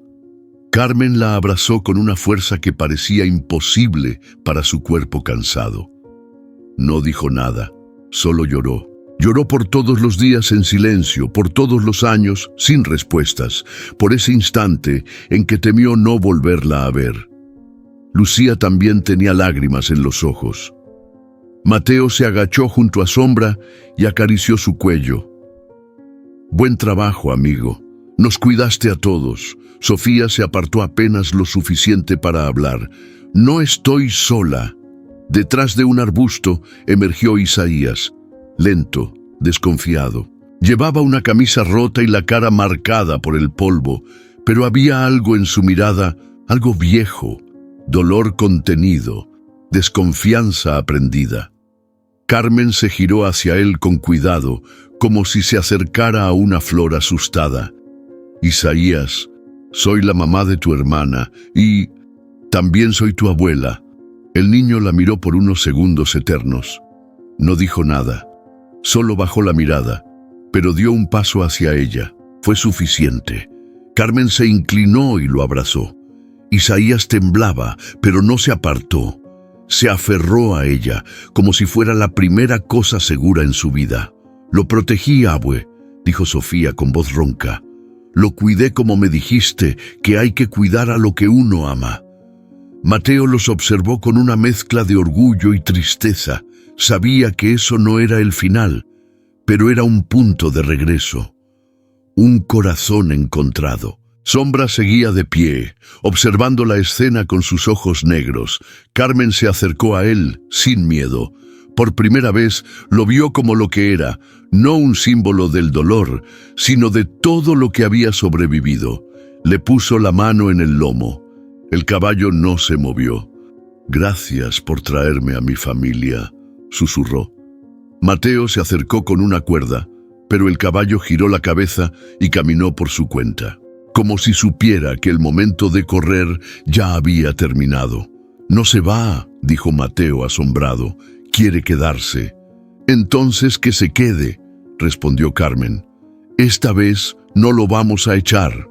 Carmen la abrazó con una fuerza que parecía imposible para su cuerpo cansado. No dijo nada, solo lloró. Lloró por todos los días en silencio, por todos los años sin respuestas, por ese instante en que temió no volverla a ver. Lucía también tenía lágrimas en los ojos. Mateo se agachó junto a Sombra y acarició su cuello. «Buen trabajo, amigo. Nos cuidaste a todos». Sofía se apartó apenas lo suficiente para hablar. «No estoy sola». Detrás de un arbusto emergió Isaías, lento, desconfiado. Llevaba una camisa rota y la cara marcada por el polvo, pero había algo en su mirada, algo viejo, dolor contenido, desconfianza aprendida. Carmen se giró hacia él con cuidado, como si se acercara a una flor asustada. «Isaías, soy la mamá de tu hermana y también soy tu abuela». El niño la miró por unos segundos eternos. No dijo nada, solo bajó la mirada, pero dio un paso hacia ella. Fue suficiente. Carmen se inclinó y lo abrazó. Isaías temblaba, pero no se apartó. Se aferró a ella, como si fuera la primera cosa segura en su vida. «Lo protegí, abue», dijo Sofía con voz ronca. «Lo cuidé como me dijiste, que hay que cuidar a lo que uno ama». Mateo los observó con una mezcla de orgullo y tristeza. Sabía que eso no era el final, pero era un punto de regreso. Un corazón encontrado. Sombra seguía de pie, observando la escena con sus ojos negros. Carmen se acercó a él, sin miedo. Por primera vez lo vio como lo que era, no un símbolo del dolor, sino de todo lo que había sobrevivido. Le puso la mano en el lomo. El caballo no se movió. «Gracias por traerme a mi familia», susurró. Mateo se acercó con una cuerda, pero el caballo giró la cabeza y caminó por su cuenta, como si supiera que el momento de correr ya había terminado. «No se va», dijo Mateo asombrado. «Quiere quedarse». «Entonces que se quede», respondió Carmen. «Esta vez no lo vamos a echar».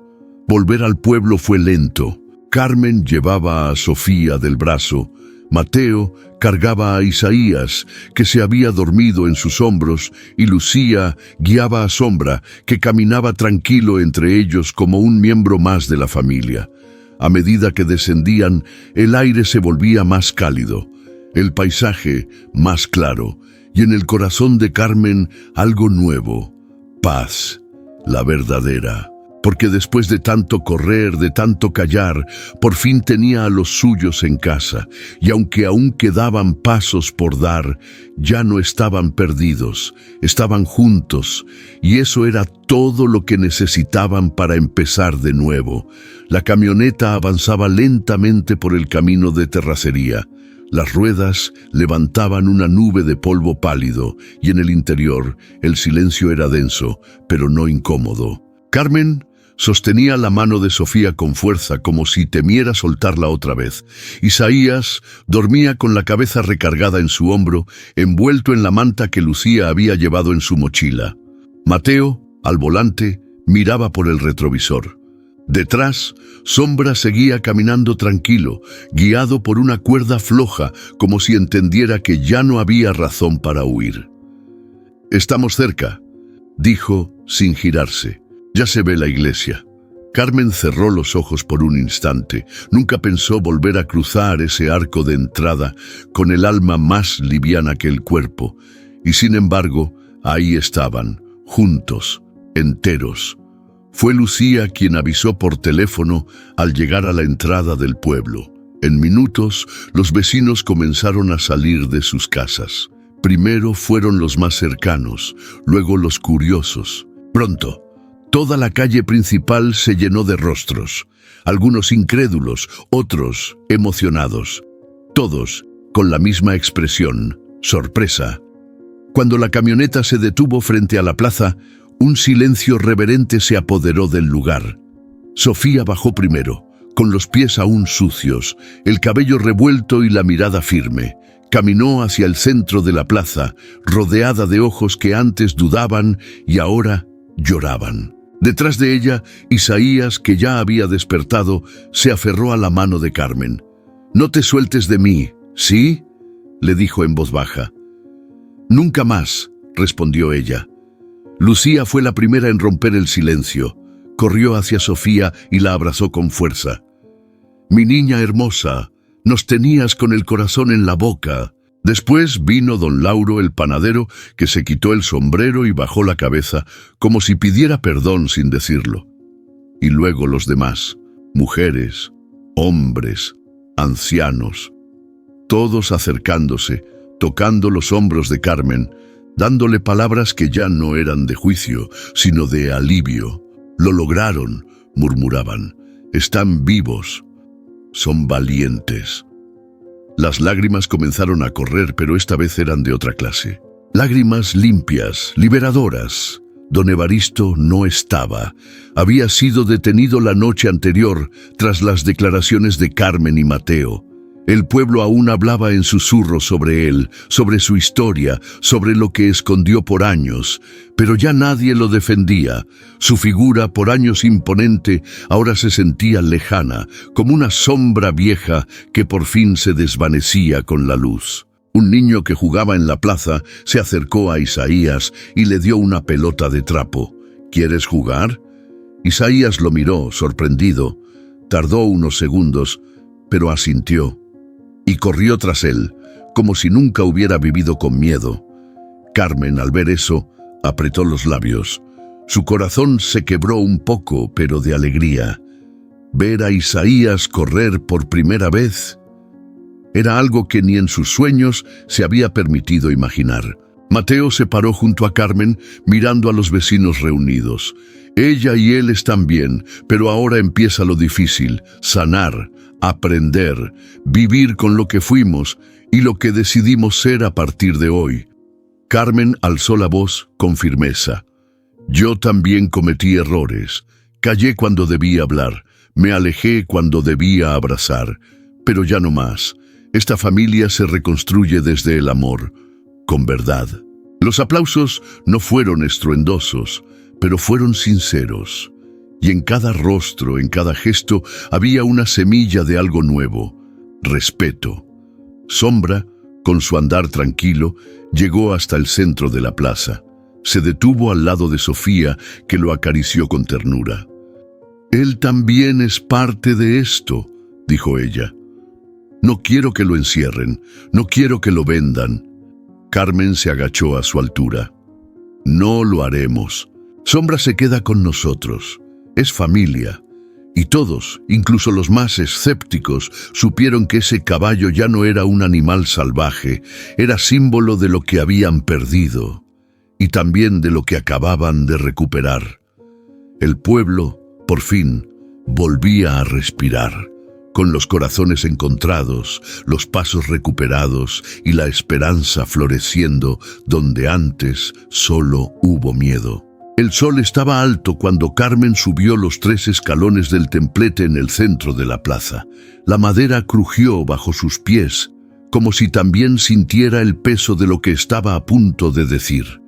Volver al pueblo fue lento. Carmen llevaba a Sofía del brazo. Mateo cargaba a Isaías, que se había dormido en sus hombros, y Lucía guiaba a Sombra, que caminaba tranquilo entre ellos como un miembro más de la familia. A medida que descendían, el aire se volvía más cálido, el paisaje más claro, y en el corazón de Carmen algo nuevo: paz, la verdadera. Porque después de tanto correr, de tanto callar, por fin tenía a los suyos en casa, y aunque aún quedaban pasos por dar, ya no estaban perdidos, estaban juntos, y eso era todo lo que necesitaban para empezar de nuevo. La camioneta avanzaba lentamente por el camino de terracería. Las ruedas levantaban una nube de polvo pálido, y en el interior el silencio era denso, pero no incómodo. Carmen sostenía la mano de Sofía con fuerza, como si temiera soltarla otra vez. Isaías dormía con la cabeza recargada en su hombro, envuelto en la manta que Lucía había llevado en su mochila. Mateo, al volante, miraba por el retrovisor. Detrás, Sombra seguía caminando tranquilo, guiado por una cuerda floja, como si entendiera que ya no había razón para huir. «Estamos cerca», dijo sin girarse. «Ya se ve la iglesia». Carmen cerró los ojos por un instante. Nunca pensó volver a cruzar ese arco de entrada con el alma más liviana que el cuerpo. Y sin embargo, ahí estaban, juntos, enteros. Fue Lucía quien avisó por teléfono al llegar a la entrada del pueblo. En minutos, los vecinos comenzaron a salir de sus casas. Primero fueron los más cercanos, luego los curiosos. Pronto, toda la calle principal se llenó de rostros, algunos incrédulos, otros emocionados, todos con la misma expresión: sorpresa. Cuando la camioneta se detuvo frente a la plaza, un silencio reverente se apoderó del lugar. Sofía bajó primero, con los pies aún sucios, el cabello revuelto y la mirada firme. Caminó hacia el centro de la plaza, rodeada de ojos que antes dudaban y ahora lloraban. Detrás de ella, Isaías, que ya había despertado, se aferró a la mano de Carmen. «No te sueltes de mí, ¿sí?», le dijo en voz baja. «Nunca más», respondió ella. Lucía fue la primera en romper el silencio. Corrió hacia Sofía y la abrazó con fuerza. «Mi niña hermosa, nos tenías con el corazón en la boca». Después vino don Lauro, el panadero, que se quitó el sombrero y bajó la cabeza, como si pidiera perdón sin decirlo. Y luego los demás, mujeres, hombres, ancianos, todos acercándose, tocando los hombros de Carmen, dándole palabras que ya no eran de juicio, sino de alivio. «Lo lograron», murmuraban. «Están vivos. Son valientes». Las lágrimas comenzaron a correr, pero esta vez eran de otra clase. Lágrimas limpias, liberadoras. Don Evaristo no estaba. Había sido detenido la noche anterior tras las declaraciones de Carmen y Mateo. El pueblo aún hablaba en susurros sobre él, sobre su historia, sobre lo que escondió por años, pero ya nadie lo defendía. Su figura, por años imponente, ahora se sentía lejana, como una sombra vieja que por fin se desvanecía con la luz. Un niño que jugaba en la plaza se acercó a Isaías y le dio una pelota de trapo. ¿Quieres jugar? Isaías lo miró, sorprendido. Tardó unos segundos, pero asintió. Y corrió tras él, como si nunca hubiera vivido con miedo. Carmen, al ver eso, apretó los labios. Su corazón se quebró un poco, pero de alegría. Ver a Isaías correr por primera vez era algo que ni en sus sueños se había permitido imaginar. Mateo se paró junto a Carmen, mirando a los vecinos reunidos. Ella y él están bien, pero ahora empieza lo difícil: sanar, aprender, vivir con lo que fuimos y lo que decidimos ser a partir de hoy. Carmen alzó la voz con firmeza. Yo también cometí errores. Callé cuando debía hablar, me alejé cuando debía abrazar, pero ya no más. Esta familia se reconstruye desde el amor, con verdad. Los aplausos no fueron estruendosos, pero fueron sinceros. Y en cada rostro, en cada gesto, había una semilla de algo nuevo: respeto. Sombra, con su andar tranquilo, llegó hasta el centro de la plaza. Se detuvo al lado de Sofía, que lo acarició con ternura. Él también es parte de esto, dijo ella. No quiero que lo encierren, no quiero que lo vendan. Carmen se agachó a su altura. No lo haremos. Sombra se queda con nosotros. Es familia. Y todos, incluso los más escépticos, supieron que ese caballo ya no era un animal salvaje, era símbolo de lo que habían perdido y también de lo que acababan de recuperar. El pueblo, por fin, volvía a respirar, con los corazones encontrados, los pasos recuperados y la esperanza floreciendo donde antes solo hubo miedo. El sol estaba alto cuando Carmen subió los 3 escalones del templete en el centro de la plaza. La madera crujió bajo sus pies, como si también sintiera el peso de lo que estaba a punto de decir.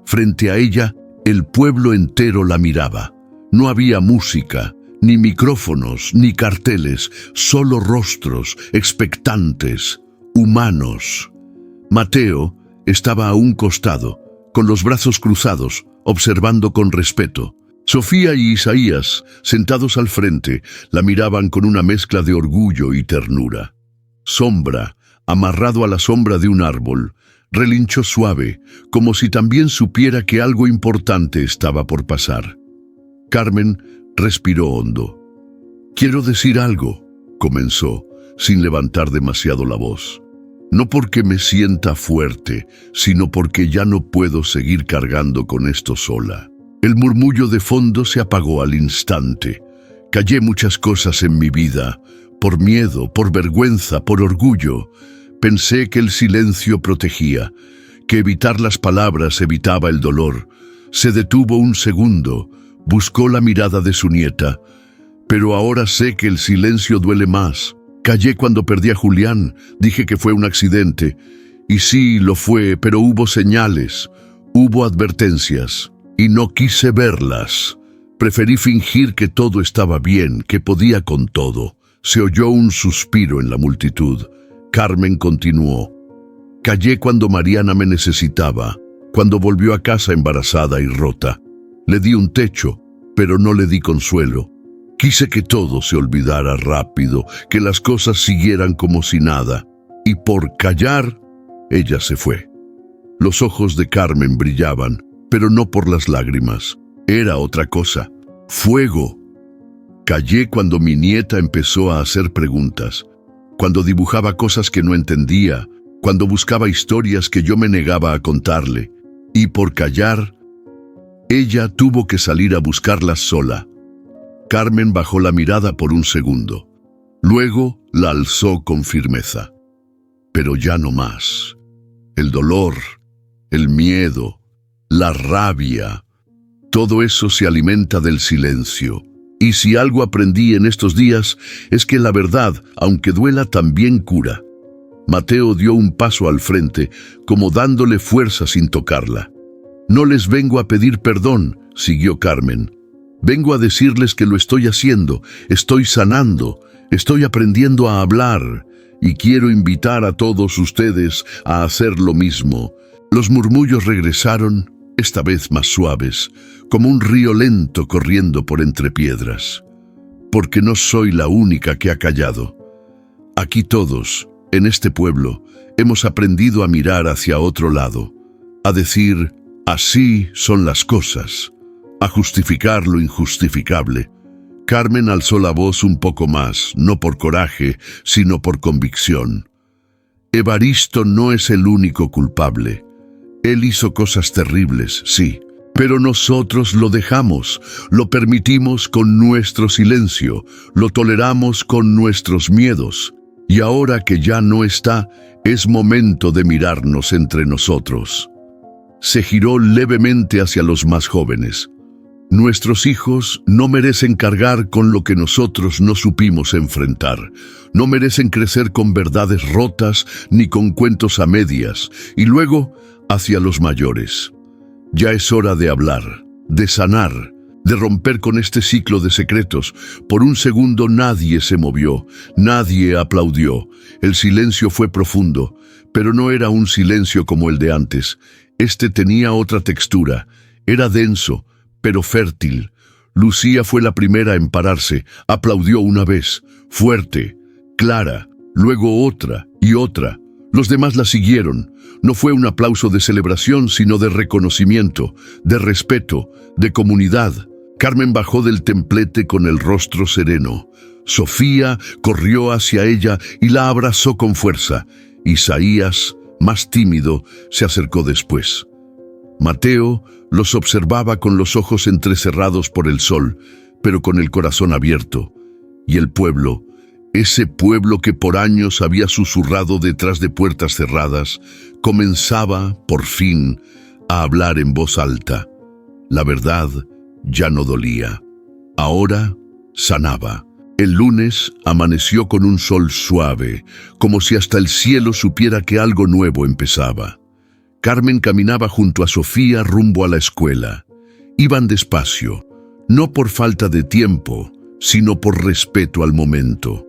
Frente a ella, el pueblo entero la miraba. No había música, ni micrófonos, ni carteles, solo rostros, expectantes, humanos. Mateo estaba a un costado, con los brazos cruzados, observando con respeto. Sofía y Isaías, sentados al frente, la miraban con una mezcla de orgullo y ternura. Sombra, amarrado a la sombra de un árbol, relinchó suave, como si también supiera que algo importante estaba por pasar. Carmen respiró hondo. «Quiero decir algo», comenzó, sin levantar demasiado la voz. «No porque me sienta fuerte, sino porque ya no puedo seguir cargando con esto sola». El murmullo de fondo se apagó al instante. Callé muchas cosas en mi vida, por miedo, por vergüenza, por orgullo. Pensé que el silencio protegía, que evitar las palabras evitaba el dolor. Se detuvo un segundo, buscó la mirada de su nieta. Pero ahora sé que el silencio duele más. Callé cuando perdí a Julián, dije que fue un accidente. Y sí, lo fue, pero hubo señales, hubo advertencias, y no quise verlas. Preferí fingir que todo estaba bien, que podía con todo. Se oyó un suspiro en la multitud. Carmen continuó. Callé cuando Mariana me necesitaba, cuando volvió a casa embarazada y rota. Le di un techo, pero no le di consuelo. Quise que todo se olvidara rápido, que las cosas siguieran como si nada. Y por callar, ella se fue. Los ojos de Carmen brillaban, pero no por las lágrimas. Era otra cosa. Fuego. Callé cuando mi nieta empezó a hacer preguntas, cuando dibujaba cosas que no entendía, cuando buscaba historias que yo me negaba a contarle. Y por callar, ella tuvo que salir a buscarlas sola. Carmen bajó la mirada por un segundo. Luego la alzó con firmeza. Pero ya no más. El dolor, el miedo, la rabia, todo eso se alimenta del silencio. Y si algo aprendí en estos días es que la verdad, aunque duela, también cura. Mateo dio un paso al frente, como dándole fuerza sin tocarla. No les vengo a pedir perdón, siguió Carmen. Vengo a decirles que lo estoy haciendo, estoy sanando, estoy aprendiendo a hablar y quiero invitar a todos ustedes a hacer lo mismo. Los murmullos regresaron, esta vez más suaves, como un río lento corriendo por entre piedras. Porque no soy la única que ha callado. Aquí todos, en este pueblo, hemos aprendido a mirar hacia otro lado, a decir, así son las cosas, a justificar lo injustificable. Carmen alzó la voz un poco más, no por coraje, sino por convicción. Evaristo no es el único culpable. Él hizo cosas terribles, sí, pero nosotros lo dejamos, lo permitimos con nuestro silencio, lo toleramos con nuestros miedos. Y ahora que ya no está, es momento de mirarnos entre nosotros. Se giró levemente hacia los más jóvenes. Nuestros hijos no merecen cargar con lo que nosotros no supimos enfrentar. No merecen crecer con verdades rotas ni con cuentos a medias. Y luego, hacia los mayores. Ya es hora de hablar, de sanar, de romper con este ciclo de secretos. Por un segundo nadie se movió, nadie aplaudió. El silencio fue profundo, pero no era un silencio como el de antes. Este tenía otra textura, era denso, pero fértil. Lucía fue la primera en pararse, aplaudió una vez, fuerte, clara, luego otra y otra. Los demás la siguieron. No fue un aplauso de celebración, sino de reconocimiento, de respeto, de comunidad. Carmen bajó del templete con el rostro sereno. Sofía corrió hacia ella y la abrazó con fuerza. Isaías, más tímido, se acercó después. Mateo los observaba con los ojos entrecerrados por el sol, pero con el corazón abierto. Y el pueblo, ese pueblo que por años había susurrado detrás de puertas cerradas, comenzaba, por fin, a hablar en voz alta. La verdad ya no dolía. Ahora sanaba. El lunes amaneció con un sol suave, como si hasta el cielo supiera que algo nuevo empezaba. Carmen caminaba junto a Sofía rumbo a la escuela. Iban despacio, no por falta de tiempo, sino por respeto al momento.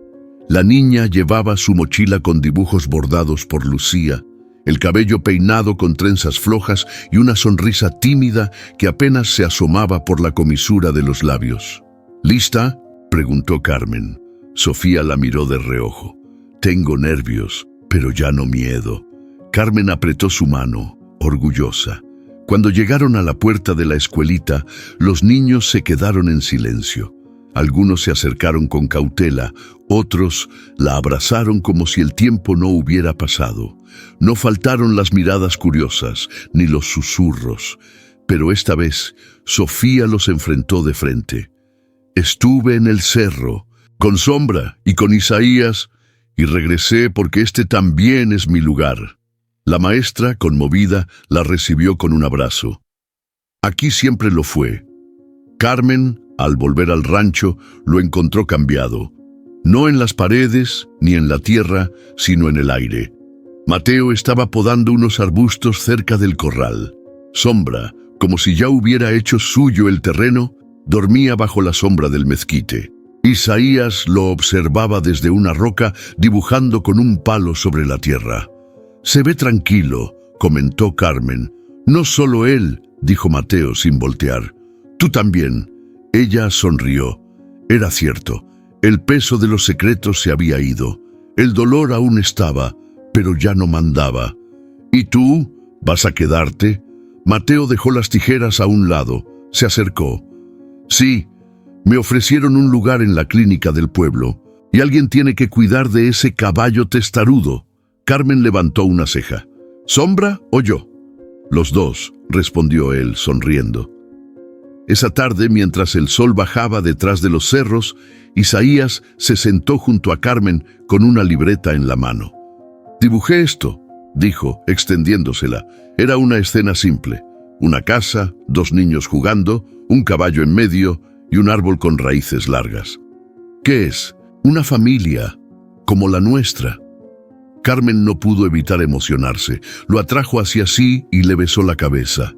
La niña llevaba su mochila con dibujos bordados por Lucía, el cabello peinado con trenzas flojas y una sonrisa tímida que apenas se asomaba por la comisura de los labios. ¿Lista?, preguntó Carmen. Sofía la miró de reojo. Tengo nervios, pero ya no miedo. Carmen apretó su mano, orgullosa. Cuando llegaron a la puerta de la escuelita, los niños se quedaron en silencio. Algunos se acercaron con cautela, otros la abrazaron como si el tiempo no hubiera pasado. No faltaron las miradas curiosas, ni los susurros, pero esta vez Sofía los enfrentó de frente. Estuve en el cerro, con Sombra y con Isaías, y regresé porque este también es mi lugar. La maestra, conmovida, la recibió con un abrazo. Aquí siempre lo fue. Carmen, al volver al rancho, lo encontró cambiado. No en las paredes, ni en la tierra, sino en el aire. Mateo estaba podando unos arbustos cerca del corral. Sombra, como si ya hubiera hecho suyo el terreno, dormía bajo la sombra del mezquite. Isaías lo observaba desde una roca, dibujando con un palo sobre la tierra. «Se ve tranquilo», comentó Carmen. «No solo él», dijo Mateo sin voltear. «Tú también». Ella sonrió. Era cierto. El peso de los secretos se había ido. El dolor aún estaba, pero ya no mandaba. «¿Y tú? ¿Vas a quedarte?» Mateo dejó las tijeras a un lado. Se acercó. «Sí, me ofrecieron un lugar en la clínica del pueblo, y alguien tiene que cuidar de ese caballo testarudo». Carmen levantó una ceja. «¿Sombra o yo?» «Los dos», respondió él, sonriendo. Esa tarde, mientras el sol bajaba detrás de los cerros, Isaías se sentó junto a Carmen con una libreta en la mano. «Dibujé esto», dijo, extendiéndosela. Era una escena simple. Una casa, dos niños jugando, un caballo en medio y un árbol con raíces largas. ¿Qué es? Una familia, como la nuestra. Carmen no pudo evitar emocionarse. Lo atrajo hacia sí y le besó la cabeza.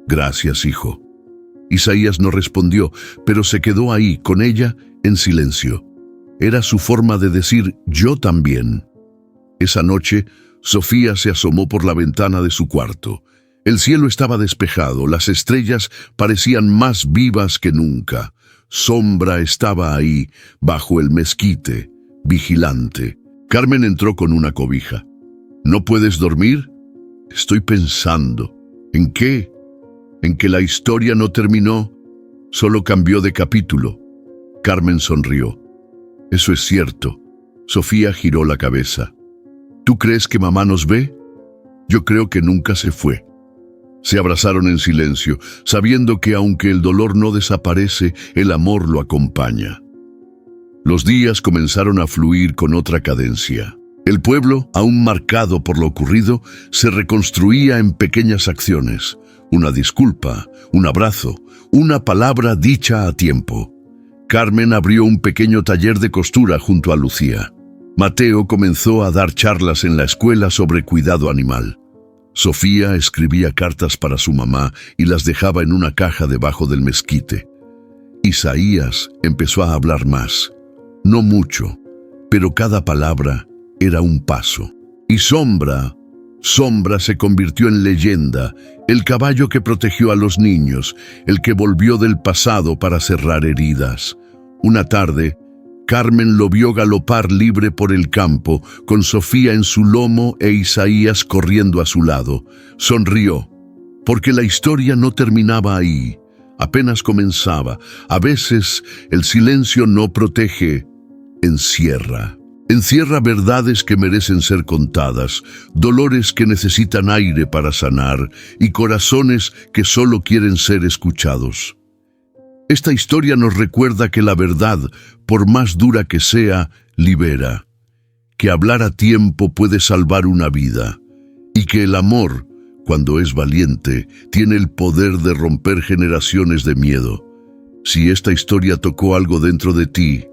Gracias, hijo. Isaías no respondió, pero se quedó ahí, con ella, en silencio. Era su forma de decir, yo también. Esa noche, Sofía se asomó por la ventana de su cuarto. El cielo estaba despejado, las estrellas parecían más vivas que nunca. Sombra estaba ahí, bajo el mezquite, vigilante. Carmen entró con una cobija. ¿No puedes dormir? Estoy pensando. ¿En qué? ¿En que la historia no terminó? Solo cambió de capítulo. Carmen sonrió. Eso es cierto. Sofía giró la cabeza. ¿Tú crees que mamá nos ve? Yo creo que nunca se fue. Se abrazaron en silencio, sabiendo que aunque el dolor no desaparece, el amor lo acompaña. Los días comenzaron a fluir con otra cadencia. El pueblo, aún marcado por lo ocurrido, se reconstruía en pequeñas acciones. Una disculpa, un abrazo, una palabra dicha a tiempo. Carmen abrió un pequeño taller de costura junto a Lucía. Mateo comenzó a dar charlas en la escuela sobre cuidado animal. Sofía escribía cartas para su mamá y las dejaba en una caja debajo del mezquite. Isaías empezó a hablar más. No mucho, pero cada palabra era un paso. Y Sombra se convirtió en leyenda, el caballo que protegió a los niños, el que volvió del pasado para cerrar heridas. Una tarde, Carmen lo vio galopar libre por el campo, con Sofía en su lomo e Isaías corriendo a su lado. Sonrió, porque la historia no terminaba ahí, apenas comenzaba. A veces el silencio no protege, encierra. Encierra verdades que merecen ser contadas, dolores que necesitan aire para sanar y corazones que solo quieren ser escuchados. Esta historia nos recuerda que la verdad, por más dura que sea, libera, que hablar a tiempo puede salvar una vida y que el amor, cuando es valiente, tiene el poder de romper generaciones de miedo. Si esta historia tocó algo dentro de ti,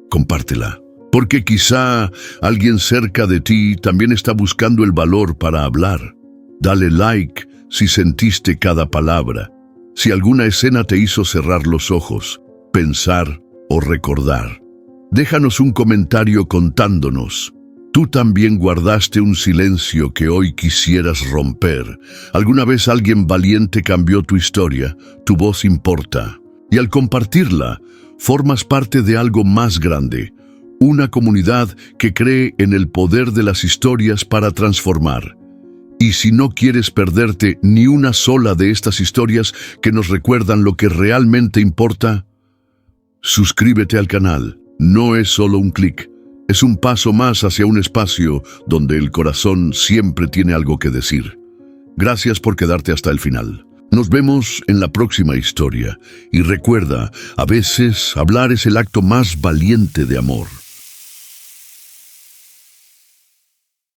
compártela. Porque quizá alguien cerca de ti también está buscando el valor para hablar. Dale like si sentiste cada palabra, si alguna escena te hizo cerrar los ojos, pensar o recordar. Déjanos un comentario contándonos. Tú también guardaste un silencio que hoy quisieras romper. ¿Alguna vez alguien valiente cambió tu historia? Tu voz importa. Y al compartirla, formas parte de algo más grande. Una comunidad que cree en el poder de las historias para transformar. Y si no quieres perderte ni una sola de estas historias que nos recuerdan lo que realmente importa, suscríbete al canal. No es solo un clic, es un paso más hacia un espacio donde el corazón siempre tiene algo que decir. Gracias por quedarte hasta el final. Nos vemos en la próxima historia. Y recuerda, a veces hablar es el acto más valiente de amor.